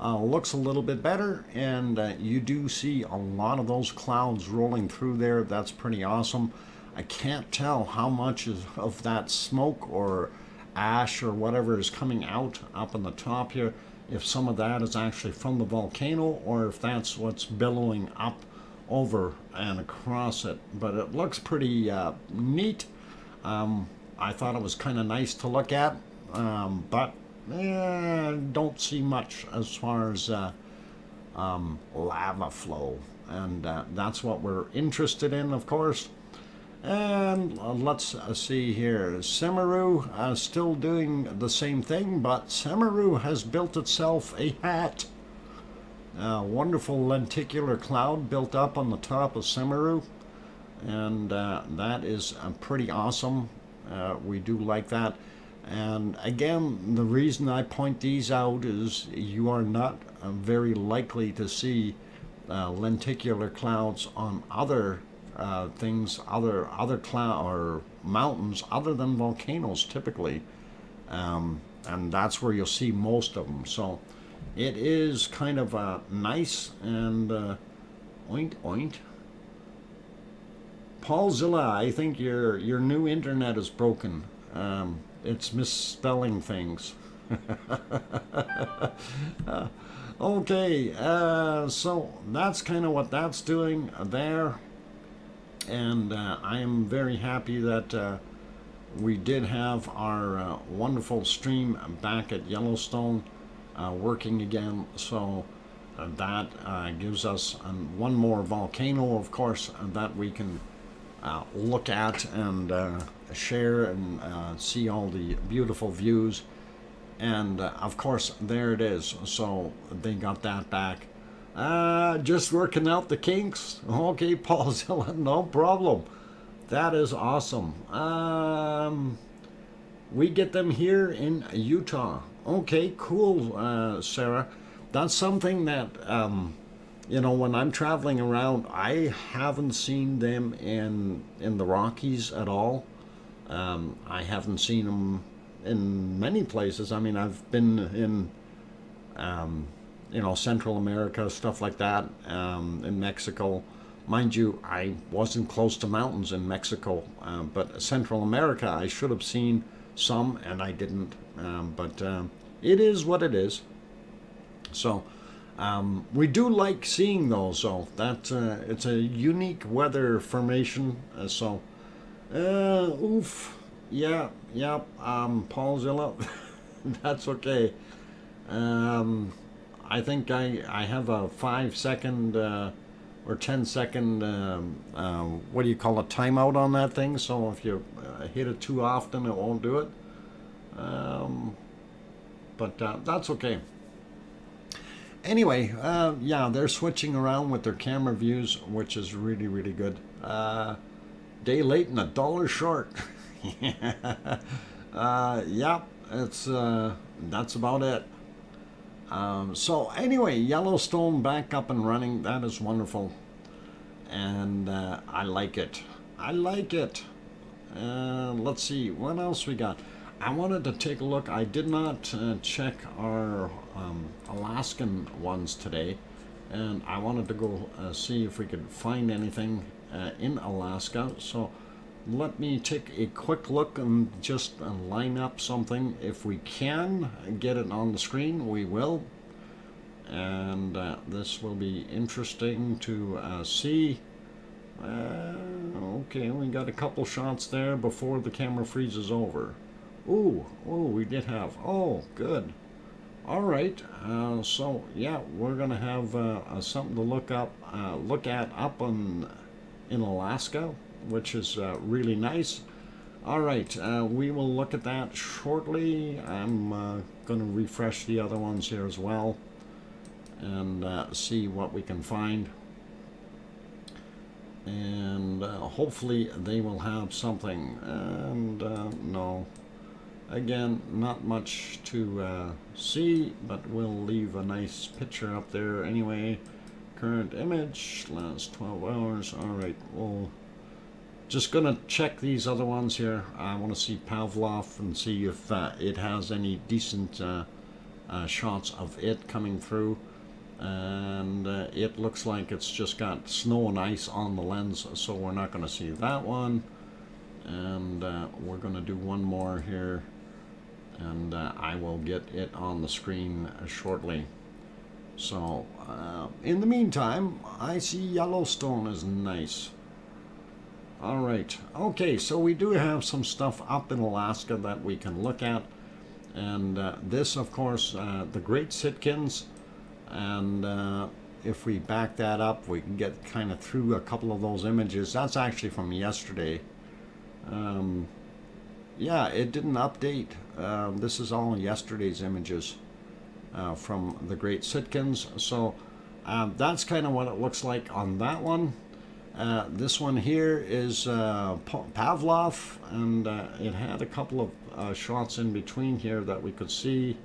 Looks a little bit better, and you do see a lot of those clouds rolling through there. That's pretty awesome. I can't tell how much of that smoke or ash or whatever is coming out up on the top here, if some of that is actually from the volcano or if that's what's billowing up over and across it. But it looks pretty neat. I thought it was kind of nice to look at, but don't see much as far as lava flow, and that's what we're interested in, of course. And let's see here. Semeru still doing the same thing, but Semeru has built itself a hat. A wonderful lenticular cloud built up on the top of Semeru, and that is pretty awesome. We do like that. And again, the reason I point these out is you are not very likely to see lenticular clouds on other things, other cloud or mountains other than volcanoes typically, and that's where you'll see most of them. So it is kind of nice. And oint oint. Paulzilla, I think your new internet is broken. It's misspelling things. Okay, so that's kind of what that's doing there. And I am very happy that we did have our wonderful stream back at Yellowstone working again. So that gives us one more volcano, of course, that we can look at and share and see all the beautiful views. And of course, there it is. So they got that back. Just working out the kinks. Okay, Paulzilla, no problem. That is awesome. We get them here in Utah. Okay, cool, Sarah. That's something that, you know, when I'm traveling around, I haven't seen them in the Rockies at all. I haven't seen them in many places. I mean, I've been in, you know, Central America, stuff like that, in Mexico, Mind you, I wasn't close to mountains in Mexico, but Central America, I should have seen some, and I didn't. But it is what it is. So we do like seeing those, though. That it's a unique weather formation. Oof, yeah, Paulzilla, that's okay. I think I have a 5-second or 10-second what do you call it, timeout on that thing. So if you hit it too often, it won't do it. But that's okay. Anyway, yeah, they're switching around with their camera views, which is really, really good. Day late and $1 short. Yeah, it's that's about it. So anyway, Yellowstone back up and running. That is wonderful, and I like it. I like it. Let's see what else we got. I wanted to take a look. I did not check our Alaskan ones today, and I wanted to go see if we could find anything in Alaska. So let me take a quick look and just line up something. If we can get it on the screen, we will. And this will be interesting to see. Okay, we got a couple shots there before the camera freezes over. Ooh, we did have, good. All right, so yeah, we're gonna have something to look at up in Alaska, which is really nice. All right, we will look at that shortly. I'm gonna refresh the other ones here as well and see what we can find. And hopefully they will have something. And no. Again, not much to see, but we'll leave a nice picture up there anyway. Current image, last 12 hours. All right, we'll just gonna check these other ones here. I want to see Pavlov and see if it has any decent shots of it coming through. And it looks like it's just got snow and ice on the lens, so we're not going to see that one. And we're going to do one more here, and I will get it on the screen shortly. So in the meantime, I see Yellowstone is nice. All right, okay, so we do have some stuff up in Alaska that we can look at, and this, of course, the Great Sitkins. And if we back that up, we can get kind of through a couple of those images. That's actually from yesterday. Yeah, it didn't update. This is all yesterday's images from the Great Sitkins. So that's kind of what it looks like on that one. This one here is Pavlov, and it had a couple of shots in between here that we could see,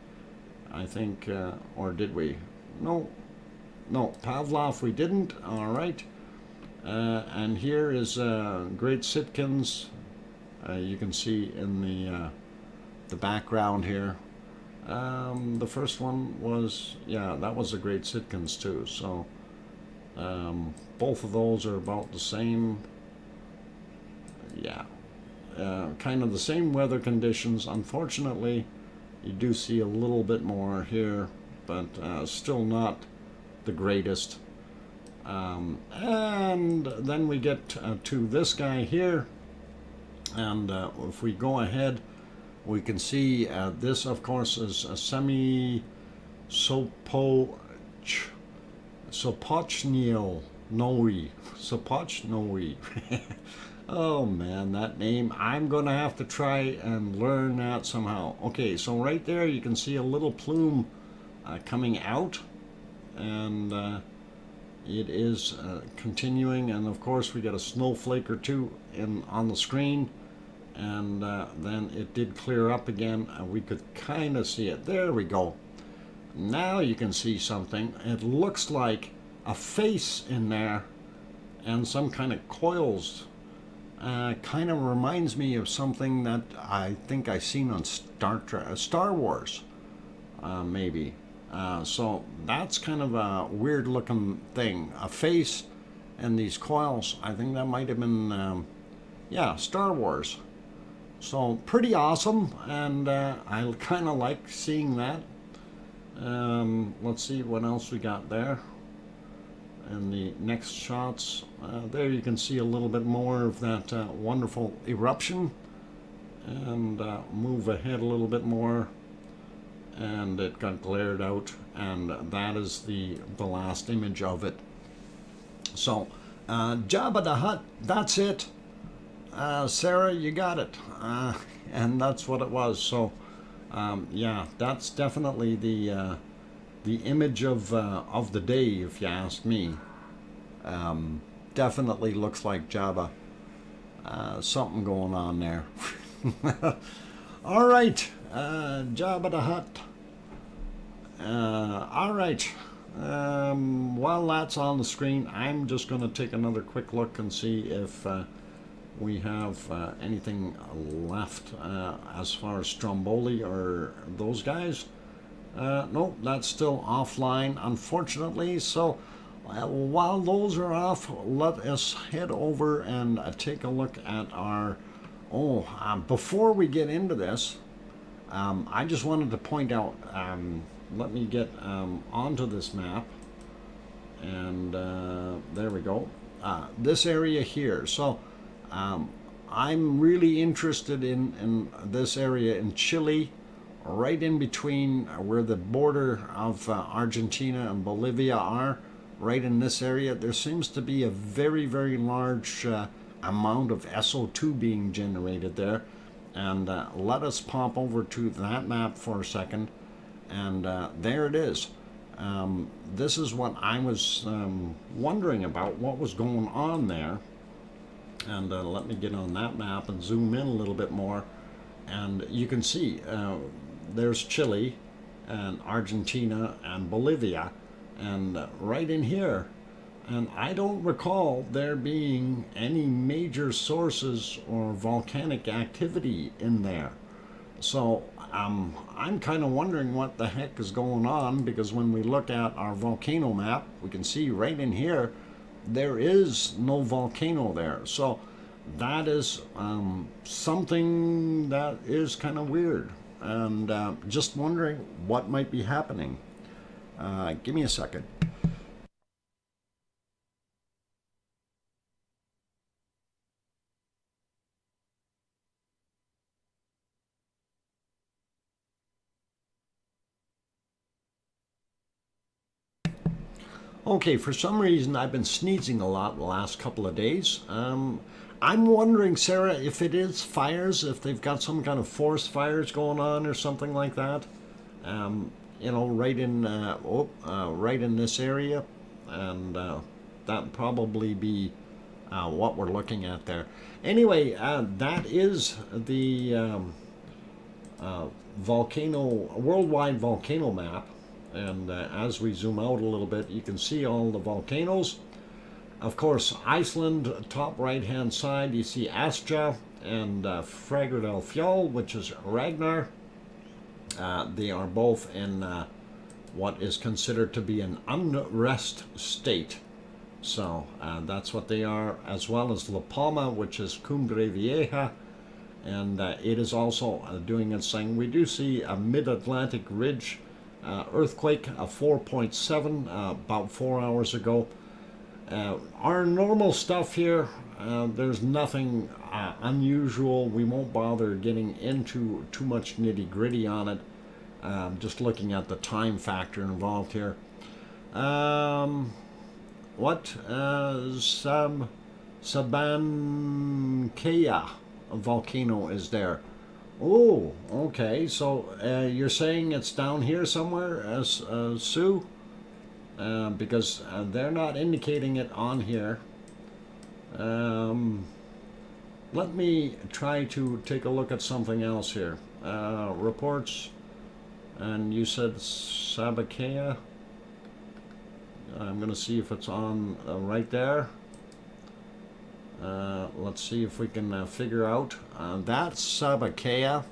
I think, or did we? No, Pavlov we didn't. All right, and here is Great Sitkins. You can see in the background here. The first one was, yeah, that was the Great Sitkins too. So both of those are about the same. Yeah, kind of the same weather conditions. Unfortunately, you do see a little bit more here, but still not the greatest. And then we get to this guy here, and if we go ahead, we can see this, of course, is a Sopochnoi. Oh man, that name, I'm gonna have to try and learn that somehow. Okay, so right there you can see a little plume coming out, and it is continuing, and of course we got a snowflake or two on the screen, and then it did clear up again, and we could kind of see it. There we go. Now you can see something. It looks like a face in there and some kind of coils. Kind of reminds me of something that I think I seen on Star Wars, maybe. So that's kind of a weird looking thing, a face and these coils. I think that might have been, yeah, Star Wars. So pretty awesome, and I kind of like seeing that. Let's see what else we got there. And the next shots, there you can see a little bit more of that wonderful eruption. And move ahead a little bit more, and it got glared out, and that is the last image of it. So Jabba the Hutt, that's it. Sarah, you got it. And that's what it was. So yeah, that's definitely the image of the day, if you ask me. Definitely looks like Jabba. Something going on there. All right, Jabba the Hutt. All right. While that's on the screen, I'm just going to take another quick look and see if we have anything left as far as Stromboli or those guys. Nope, that's still offline, unfortunately. So while those are off, let us head over and take a look at our... before we get into this, I just wanted to point out, let me get onto this map, and there we go, this area here. So I'm really interested in this area in Chile, right in between where the border of Argentina and Bolivia are, right in this area. There seems to be a very, very large amount of SO2 being generated there, and let us pop over to that map for a second, and there it is. This is what I was wondering about, what was going on there, and let me get on that map and zoom in a little bit more, and you can see there's Chile and Argentina and Bolivia, and right in here. And I don't recall there being any major sources or volcanic activity in there. So I'm kind of wondering what the heck is going on, because when we look at our volcano map, we can see right in here, there is no volcano there. So that is something that is kind of weird. And just wondering what might be happening. Give me a second. Okay, for some reason I've been sneezing a lot the last couple of days. I'm wondering, Sarah, if it is fires, if they've got some kind of forest fires going on or something like that. You know, right in this area, and that'd probably be what we're looking at there. Anyway, that is the worldwide volcano map. And as we zoom out a little bit, you can see all the volcanoes. Of course, Iceland, top right-hand side, you see Astra and Frager del Fjall, which is Ragnar. They are both in what is considered to be an unrest state. So that's what they are, as well as La Palma, which is Cumbre Vieja. And it is also doing its thing. We do see a mid-Atlantic ridge earthquake, a 4.7 about 4 hours ago. Our normal stuff here, there's nothing unusual. We won't bother getting into too much nitty-gritty on it. Just looking at the time factor involved here. Sabancaya volcano is there. Oh, okay. So you're saying it's down here somewhere, Sue? Because they're not indicating it on here. Let me try to take a look at something else here. Reports, and you said Sabakea. I'm going to see if it's on right there. Let's see if we can figure out. That's Sabakea.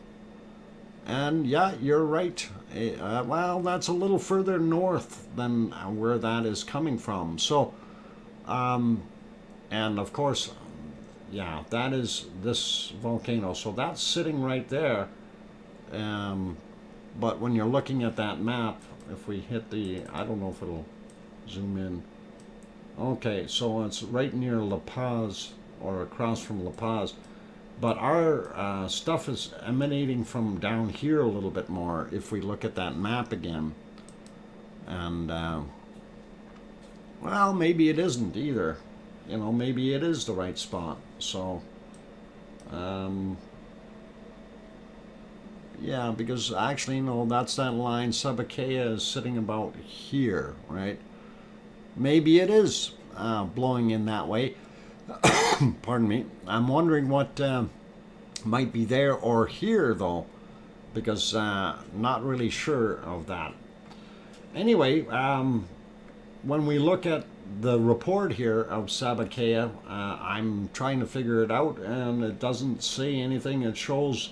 And yeah, you're right. Well, that's a little further north than where that is coming from. So And of course, yeah, that is this volcano. So that's sitting right there. But when you're looking at that map, if we hit the, I don't know if it'll zoom in. Okay, so it's right near La Paz, or across from La Paz. But our stuff is emanating from down here a little bit more if we look at that map again. And, well, maybe it isn't either. You know, maybe it is the right spot. So, yeah, because actually, no, that's that line. Sabakea is sitting about here, right? Maybe it is blowing in that way. Pardon me. I'm wondering what might be there or here, though, because not really sure of that. Anyway, when we look at the report here of Sabakea, I'm trying to figure it out, and it doesn't say anything. It shows,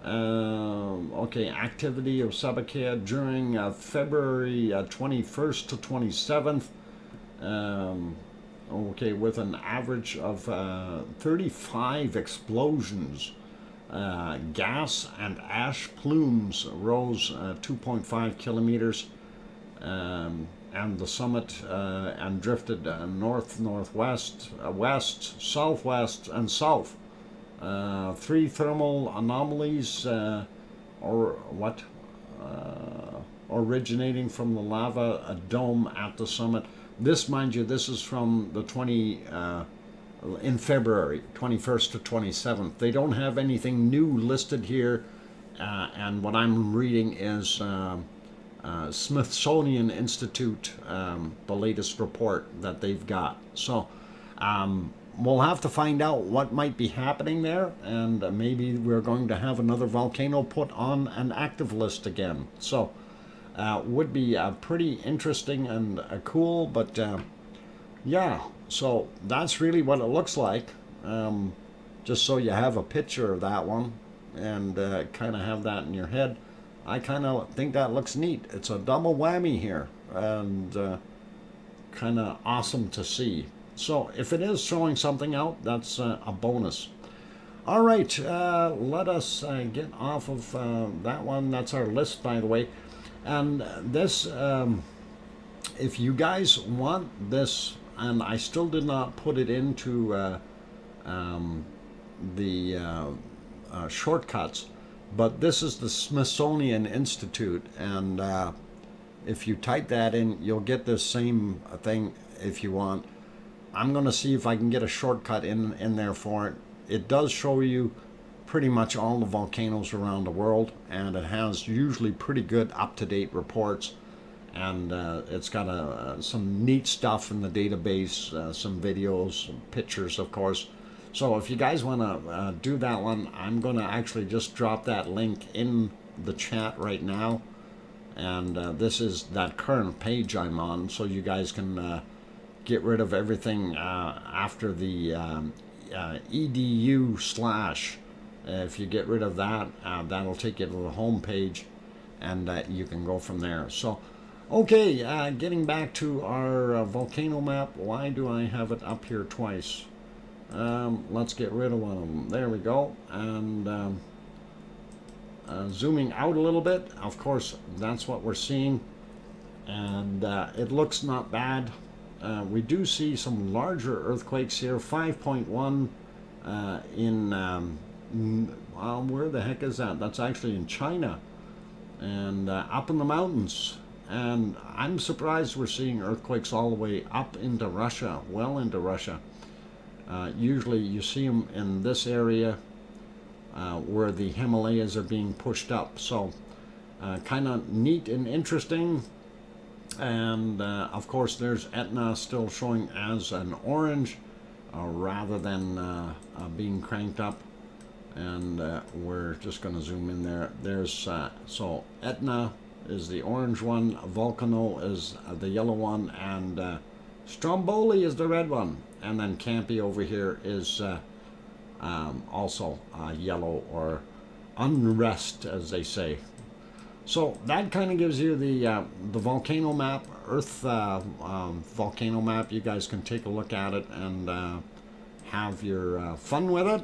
okay, activity of Sabakea during February 21st to 27th. Okay, with an average of 35 explosions. Gas and ash plumes rose 2.5 kilometers, and the summit and drifted north, northwest, west, southwest, and south. 3 thermal anomalies, originating from the lava dome at the summit. This, mind you, this is from the in February, 21st to 27th. They don't have anything new listed here, and what I'm reading is Smithsonian Institute, the latest report that they've got. So we'll have to find out what might be happening there, and maybe we're going to have another volcano put on an active list again. So would be pretty interesting and cool, but yeah, so that's really what it looks like. Just so you have a picture of that one and kind of have that in your head. I kind of think that looks neat. It's a double whammy here, and kind of awesome to see. So if it is throwing something out, that's a bonus. All right, let us get off of that one. That's our list, by the way. And this, if you guys want this, and I still did not put it into the shortcuts, but this is the Smithsonian Institute, and if you type that in, you'll get the same thing if you want. I'm going to see if I can get a shortcut in there for it. It does show you pretty much all the volcanoes around the world, and it has usually pretty good up-to-date reports, and it's got some neat stuff in the database, some videos, some pictures, of course. So if you guys want to do that one, I'm going to actually just drop that link in the chat right now, and this is that current page I'm on, so you guys can get rid of everything after the edu/. If you get rid of that, that'll take you to the home page, and you can go from there. So, okay, getting back to our volcano map. Why do I have it up here twice? Let's get rid of one of them. There we go. And zooming out a little bit, of course, that's what we're seeing. And it looks not bad. We do see some larger earthquakes here. 5.1 well, where the heck is that? That's actually in China, and up in the mountains. And I'm surprised we're seeing earthquakes all the way up into Russia, well into Russia. Usually you see them in this area where the Himalayas are being pushed up. So kind of neat and interesting. And of course there's Etna still showing as an orange rather than being cranked up. And we're just going to zoom in there. There's so Etna is the orange one, Volcano is the yellow one, and Stromboli is the red one. And then Campi over here is also yellow, or unrest, as they say. So that kind of gives you the volcano map Earth volcano map. You guys can take a look at it and have your fun with it.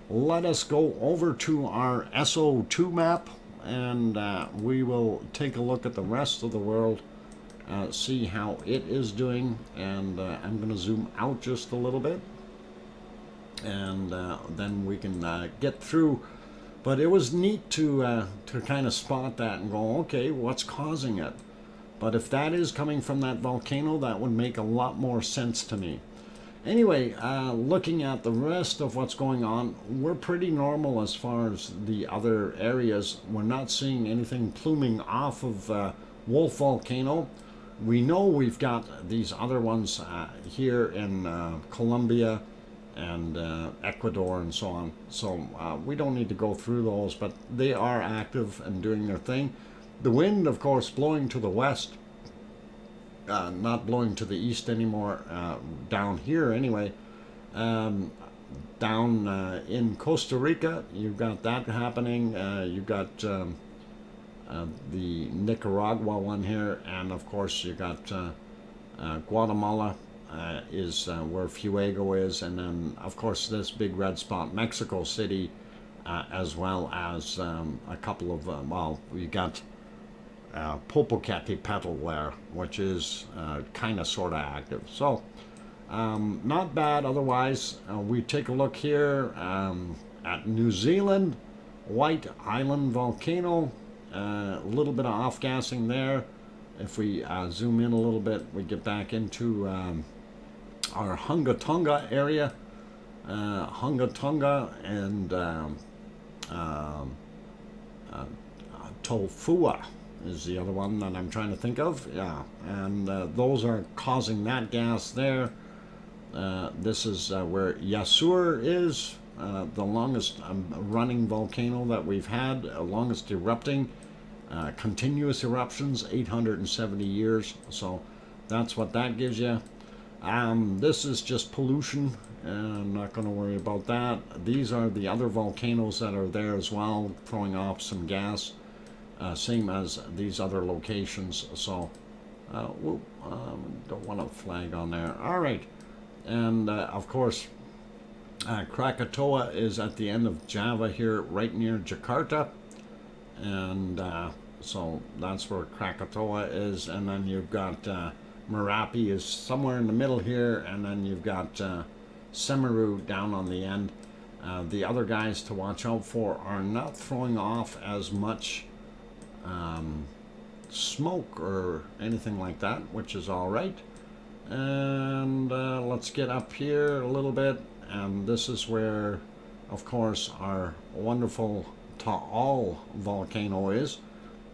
Let us go over to our SO2 map, and we will take a look at the rest of the world, see how it is doing. And I'm going to zoom out just a little bit, and then we can get through. But it was neat to kind of spot that and go, okay, what's causing it? But if that is coming from that volcano, that would make a lot more sense to me. Anyway, looking at the rest of what's going on, we're pretty normal as far as the other areas. We're not seeing anything pluming off of Wolf Volcano. We know we've got these other ones here in Colombia and Ecuador and so on. So we don't need to go through those, but they are active and doing their thing. The wind, of course, blowing to the west. Not blowing to the east anymore, down here anyway. Down in Costa Rica, you've got that happening. You've got the Nicaragua one here, and of course you got Guatemala is where Fuego is, and then of course this big red spot, Mexico City, as well as a couple of, well, we got Popocatépetl there, which is kind of sort of active. So not bad otherwise. We take a look here at New Zealand, White Island volcano, a little bit of off-gassing there. If we zoom in a little bit, we get back into our Hunga Tonga area, Hunga Tonga and Tofua is the other one that I'm trying to think of. Yeah, and those are causing that gas there. This is where Yasur is, the longest running volcano that we've had, longest erupting, continuous eruptions, 870 years. So that's what that gives you. This is just pollution. I'm not going to worry about that. These are the other volcanoes that are there as well, throwing off some gas. Same as these other locations, so don't want a flag on there. All right, and of course Krakatoa is at the end of Java here, right near Jakarta, and so that's where Krakatoa is. And then you've got Merapi is somewhere in the middle here, and then you've got Semeru down on the end. The other guys to watch out for are not throwing off as much smoke or anything like that, which is all right. And let's get up here a little bit, and this is where, of course, our wonderful Taal volcano is,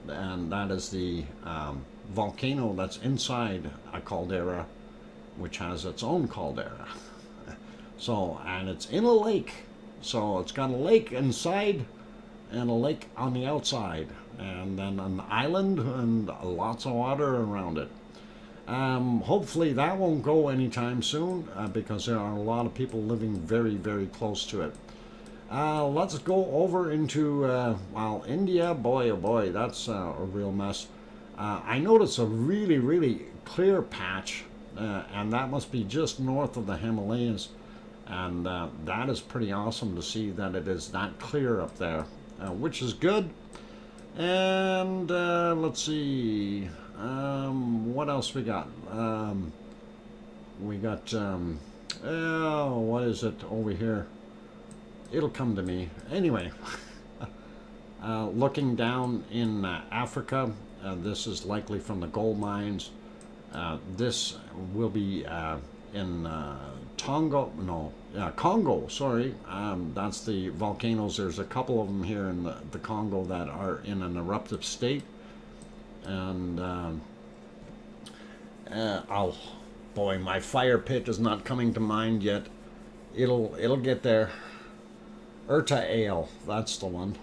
and that is the volcano that's inside a caldera, which has its own caldera. So, and it's in a lake, so it's got a lake inside and a lake on the outside, and then an island and lots of water around it. Hopefully that won't go anytime soon, because there are a lot of people living very, very close to it. Let's go over into, well, India. Boy, oh boy, that's a real mess. I noticed a really, really clear patch, and that must be just north of the Himalayas. And that is pretty awesome to see that it is that clear up there, which is good. And let's see, what else we got? We got, oh, what is it over here? It'll come to me. Anyway, looking down in Africa, this is likely from the gold mines. This will be in Congo, sorry. That's the volcanoes. There's a couple of them here in the Congo that are in an eruptive state. And oh boy, my fire pit is not coming to mind yet. It'll get there. Urta Ale, that's the one.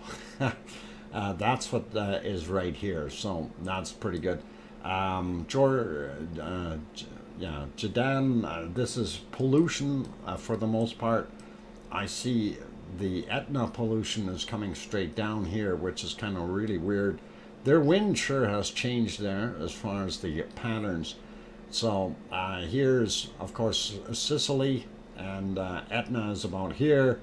That's what is right here, so that's pretty good. Yeah, Jadan, this is pollution for the most part. I see the Etna pollution is coming straight down here, which is kind of really weird. their wind sure has changed there as far as the patterns. So here's, of course, Sicily, and Etna is about here,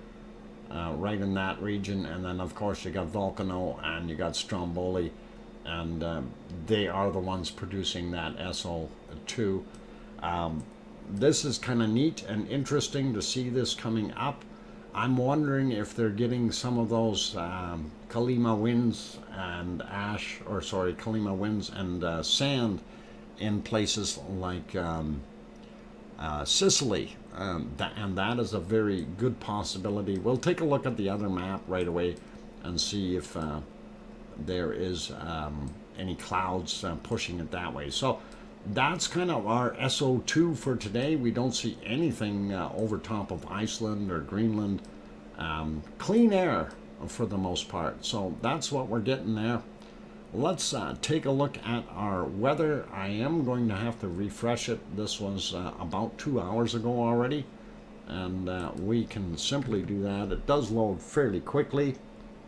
right in that region. And then, of course, you got Volcano and you got Stromboli, and they are the ones producing that SO2. This is kind of neat and interesting to see this coming up. I'm wondering if they're getting some of those Kalima winds and Kalima winds and sand in places like Sicily, and that is a very good possibility. We'll take a look at the other map right away and see if there is any clouds pushing it that way. So that's kind of our SO2 for today. We don't see anything over top of Iceland or Greenland. Clean air for the most part. So that's what we're getting there. Let's take a look at our weather. I am going to have to refresh it. This was about 2 hours ago already, and we can simply do that. It does load fairly quickly,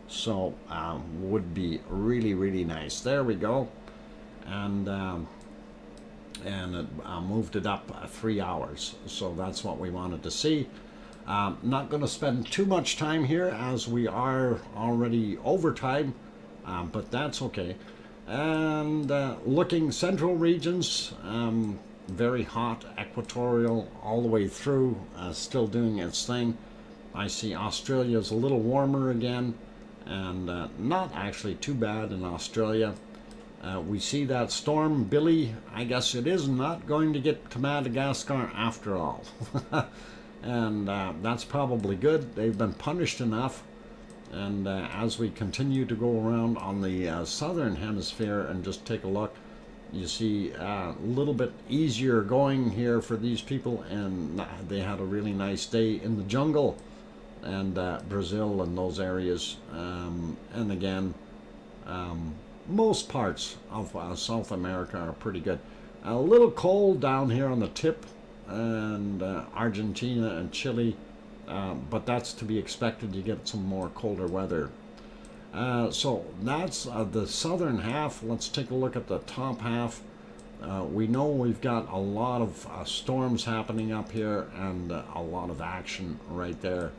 so would be really, really nice. There we go. And it moved it up 3 hours, so that's what we wanted to see. Not going to spend too much time here as we are already over time, but that's okay. And looking central regions, very hot, equatorial all the way through, still doing its thing. I see Australia's a little warmer again, and not actually too bad in Australia. We see that storm Billy. I guess it is not going to get to Madagascar after all. And that's probably good. They've been punished enough. And as we continue to go around on the southern hemisphere and just take a look, you see a little bit easier going here for these people, and they had a really nice day in the jungle and Brazil and those areas. And again, most parts of South America are pretty good. A little cold down here on the tip, and Argentina and Chile, but that's to be expected. You get some more colder weather. So that's the southern half. Let's take a look at the top half. We know we've got a lot of storms happening up here, and a lot of action right there.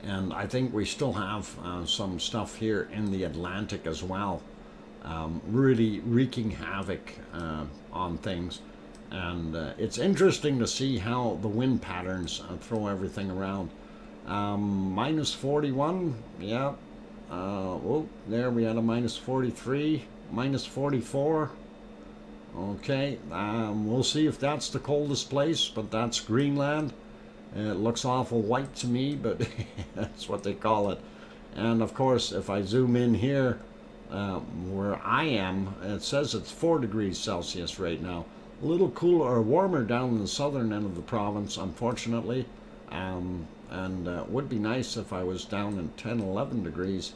And I think we still have some stuff here in the Atlantic as well, really wreaking havoc on things. And it's interesting to see how the wind patterns throw everything around. Minus 41, yeah. Oh, there we had a minus 43, minus 44. Okay, we'll see if that's the coldest place, but that's Greenland. It looks awful white to me, but that's what they call it. And of course, if I zoom in here, where I am, it says it's 4 degrees Celsius right now. A little cooler or warmer down in the southern end of the province, unfortunately. And it would be nice if I was down in 10, 11 degrees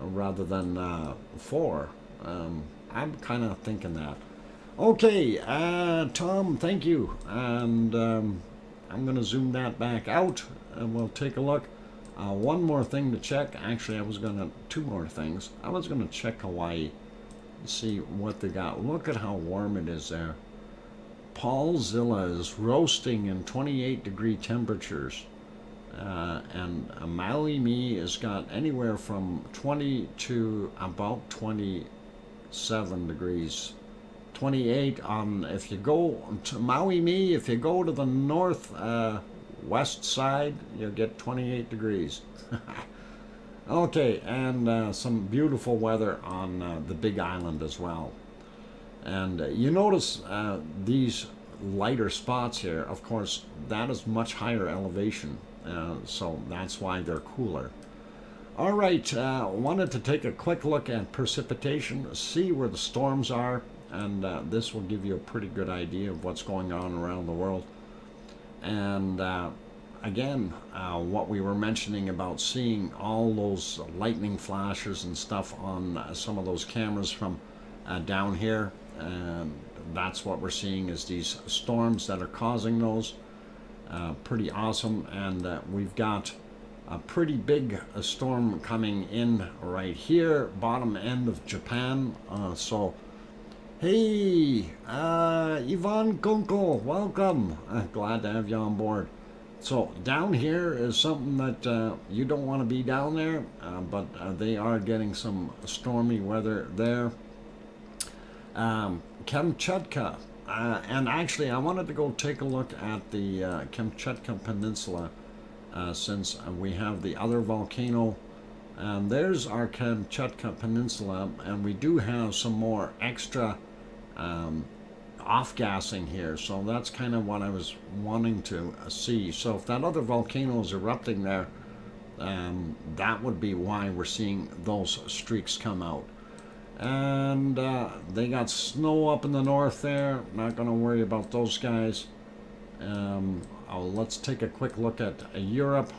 rather than 4. I'm kind of thinking that. Okay, Tom, thank you. And I'm going to zoom that back out, and we'll take a look. One more thing to check. Actually, two more things. I was going to check Hawaii, see what they got. Look at how warm it is there. Paulzilla is roasting in 28-degree temperatures. And Maui has got anywhere from 20 to about 27 degrees. 28 on, if you go to Maui, if you go to the north west side, you'll get 28 degrees. Okay, and some beautiful weather on the Big Island as well. And you notice these lighter spots here. Of course, that is much higher elevation, so that's why they're cooler. All right, wanted to take a quick look at precipitation, see where the storms are, and this will give you a pretty good idea of what's going on around the world. And again, what we were mentioning about seeing all those lightning flashes and stuff on some of those cameras from down here, and that's what we're seeing is these storms that are causing those. Pretty awesome. And we've got a pretty big storm coming in right here, bottom end of Japan. So, hey, Ivan Kunkel, welcome. Glad to have you on board. So down here is something that you don't want to be down there, but they are getting some stormy weather there. Kamchatka, and actually I wanted to go take a look at the Kamchatka Peninsula, since we have the other volcano, and there's our Kamchatka Peninsula, and we do have some more extra off-gassing here, so that's kind of what I was wanting to see. So if that other volcano is erupting there, that would be why we're seeing those streaks come out. And they got snow up in the north there. Not going to worry about those guys. Let's take a quick look at Europe.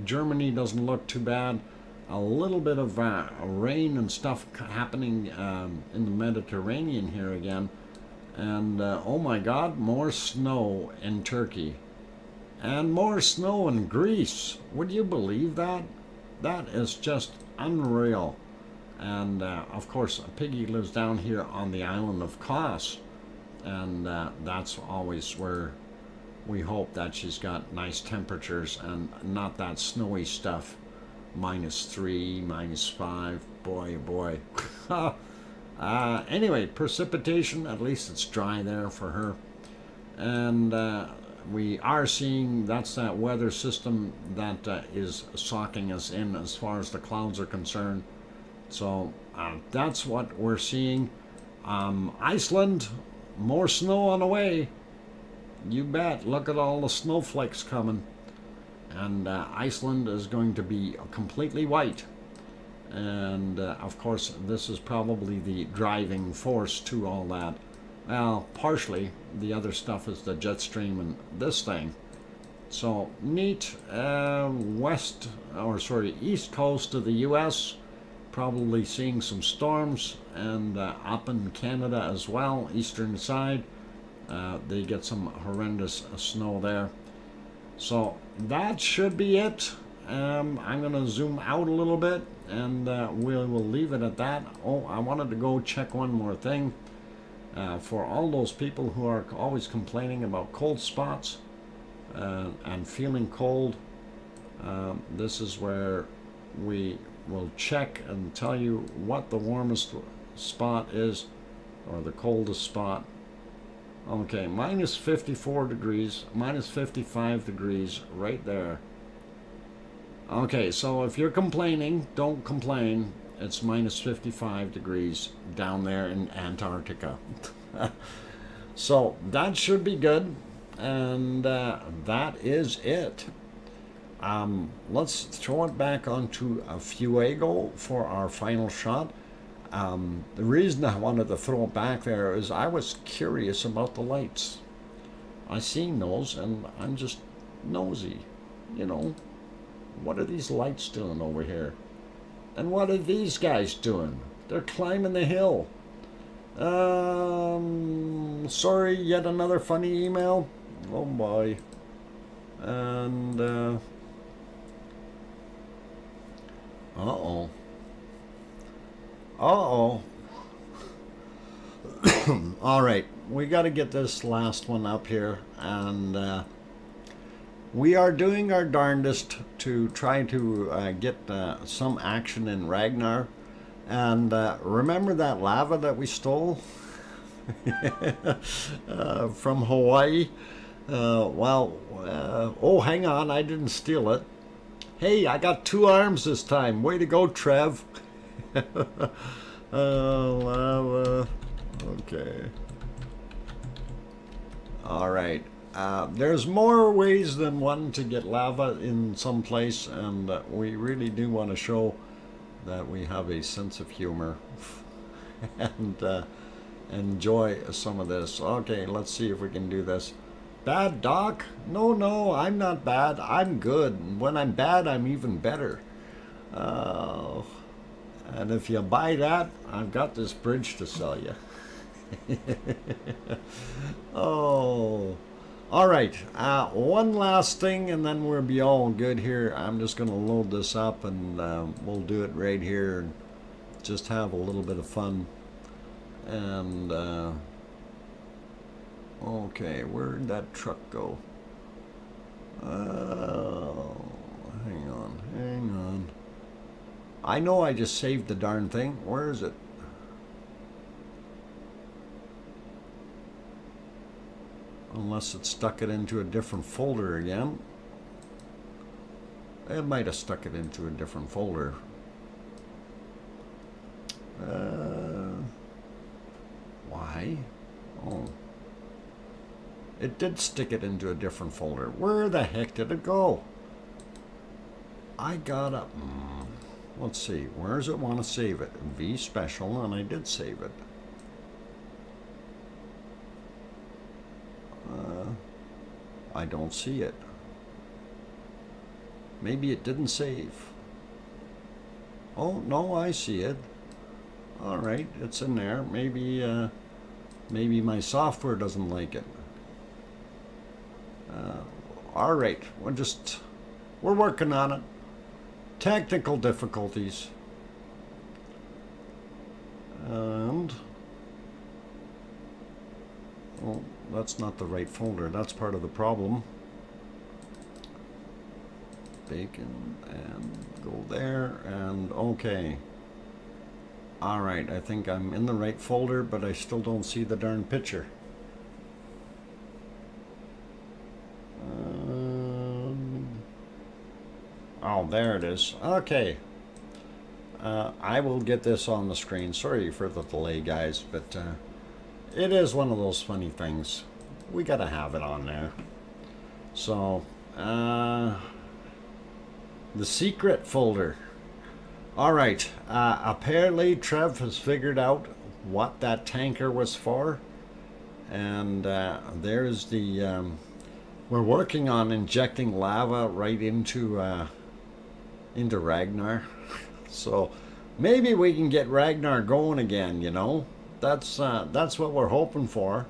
Germany doesn't look too bad. A little bit of rain and stuff happening in the Mediterranean here again. And oh my God, more snow in Turkey. And more snow in Greece. Would you believe that? That is just unreal. And of course, Piggy lives down here on the island of Kos. And that's always where we hope that she's got nice temperatures and not that snowy stuff. -3, -5, boy, boy. Anyway, precipitation, at least it's dry there for her. And we are seeing that's that weather system that is socking us in as far as the clouds are concerned. So that's what we're seeing. Iceland, more snow on the way. You bet. Look at all the snowflakes coming. And Iceland is going to be completely white. And of course, this is probably the driving force to all that. Well, partially. The other stuff is the jet stream and this thing. So neat. East coast of the U.S. probably seeing some storms, and up in Canada as well, eastern side. They get some horrendous snow there. So that should be it. I'm going to zoom out a little bit, and we will leave it at that. Oh, I wanted to go check one more thing. For all those people who are always complaining about cold spots and feeling cold, this is where we will check and tell you what the warmest spot is, or the coldest spot. Okay, -54 degrees, -55 degrees right there. Okay, so if you're complaining, don't complain. It's -55 degrees down there in Antarctica. So that should be good, and that is it. Let's throw it back onto a Fuego for our final shot. The reason I wanted to throw it back there is I was curious about the lights. I seen those, and I'm just nosy, you know. What are these lights doing over here? And what are these guys doing? They're climbing the hill. Sorry, yet another funny email. Oh boy. And uh-oh. All right, we got to get this last one up here, and we are doing our darndest to try to get some action in Ragnar. And remember that lava that we stole from Hawaii? Oh, hang on, I didn't steal it. Hey, I got 2 arms this time. Way to go, Trev. Lava. Okay. All right. There's more ways than one to get lava in some place, and we really do want to show that we have a sense of humor and enjoy some of this. Okay, let's see if we can do this. Bad Doc? No, I'm not bad. I'm good. When I'm bad, I'm even better. And if you buy that, I've got this bridge to sell you. Oh, All right, one last thing and then we'll be all good here. I'm just going to load this up and we'll do it right here and just have a little bit of fun. And, okay, where'd that truck go? Hang on. I know I just saved the darn thing. Where is it? Unless it stuck it into a different folder again. It might have stuck it into a different folder. Why? Oh. It did stick it into a different folder. Where the heck did it go? I gotta... let's see. Where does it want to save it? V special, and I did save it. I don't see it. Maybe it didn't save. Oh, no, I see it. All right, it's in there. Maybe my software doesn't like it. All right, we're working on it. Technical difficulties. And oh, that's not the right folder. That's part of the problem. Bacon and go there and okay. All right, I think I'm in the right folder, but I still don't see the darn picture. Oh, there it is. Okay. I will get this on the screen. Sorry for the delay, guys, but it is one of those funny things. We gotta have it on there. So, the secret folder. All right. Apparently, Trev has figured out what that tanker was for, and there's the. We're working on injecting lava right into Ragnar. So maybe we can get Ragnar going again, you know. That's what we're hoping for.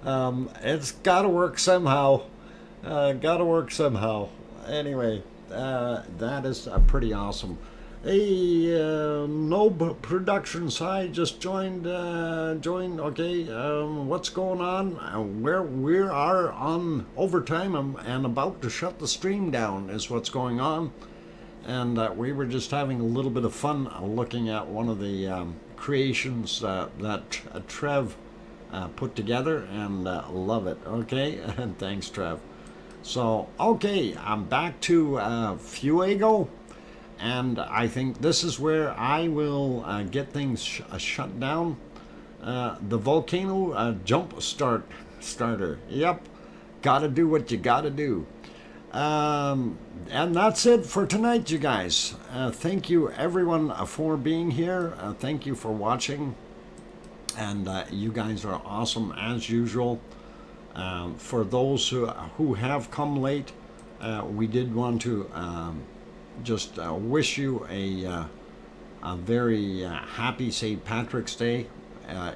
It's gotta work somehow. Anyway, that is pretty awesome. Hey, no production side just joined. Okay, what's going on? We are on overtime and about to shut the stream down is what's going on. And we were just having a little bit of fun looking at one of the creations that Trev put together, and love it. Okay, and thanks, Trev. So, okay, I'm back to Fuego. And I think this is where I will get things shut down. The volcano jump starter. Yep, gotta do what you gotta do. And that's it for tonight, you guys. Thank you, everyone, for being here. Thank you for watching. And you guys are awesome as usual. For those who have come late, we did want to just wish you a very happy St. Patrick's Day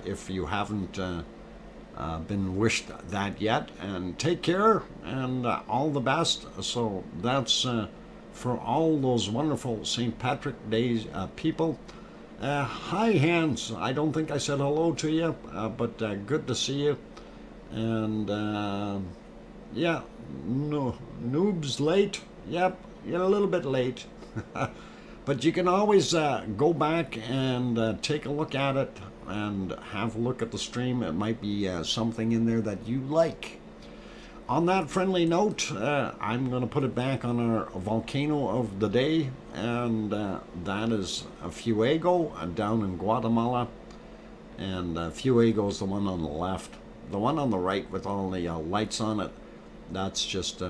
if you haven't been wished that yet, and take care and all the best. So that's for all those wonderful St. Patrick Day people. Hi Hans, I don't think I said hello to you, but good to see you. And yeah, no noobs late. Yep, you're a little bit late. But you can always go back and take a look at it and have a look at the stream. It might be something in there that you like. On that friendly note, I'm going to put it back on our volcano of the day, and that is Fuego down in Guatemala. And Fuego is the one on the left. The one on the right with all the lights on it, that's just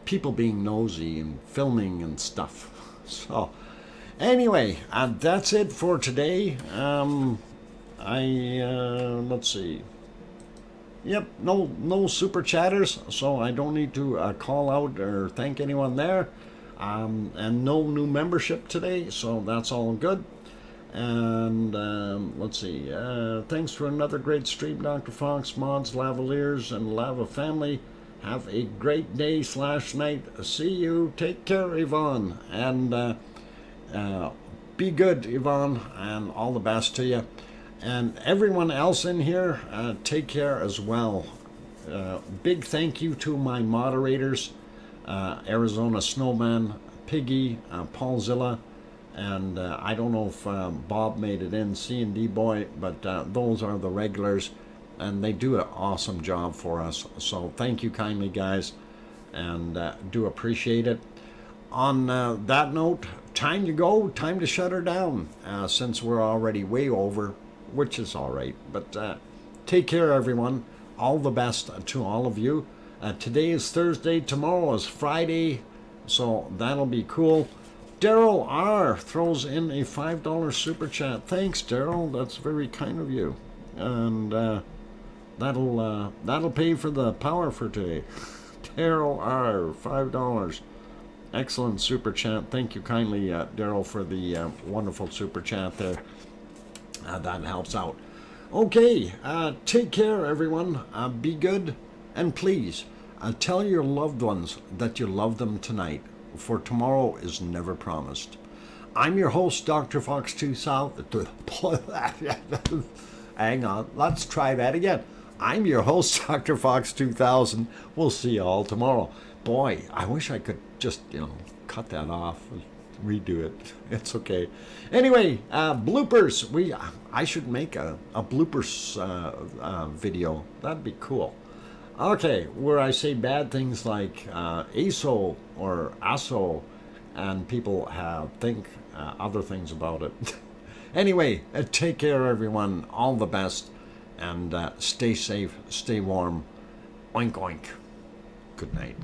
people being nosy and filming and stuff. So anyway, that's it for today. Let's see. Yep, no super chatters, so I don't need to call out or thank anyone there. And no new membership today, so that's all good. And let's see. Thanks for another great stream, Dr. Fox, mods, lavaliers, and lava family. Have a great day / night. See you. Take care, Yvonne. And be good, Yvonne, and all the best to you. And everyone else in here, take care as well. Big thank you to my moderators, Arizona Snowman, Piggy, Paulzilla, and I don't know if Bob made it in, C&D Boy, but those are the regulars, and they do an awesome job for us. So thank you kindly, guys, and do appreciate it. On that note, time to go, time to shut her down, since we're already way over, which is all right. But take care, everyone. All the best to all of you. Today is Thursday, tomorrow is Friday, so that'll be cool. Daryl R throws in a $5 super chat. Thanks, Daryl. That's very kind of you, and that'll pay for the power for today. Daryl R, $5. Excellent super chat. Thank you kindly, Daryl, for the wonderful super chat there. That helps out. Okay, take care, everyone. Be good, and please tell your loved ones that you love them tonight, for tomorrow is never promised. I'm your host, DrFox2000. Hang on, let's try that again. I'm your host, DrFox2000. We'll see you all tomorrow. Boy, I wish I could just, cut that off and redo it. It's okay. Anyway, bloopers. I should make a bloopers video. That'd be cool. Okay, where I say bad things like ASO or ASO, and people think other things about it. Anyway, take care, everyone. All the best, and stay safe, stay warm. Oink, oink. Good night.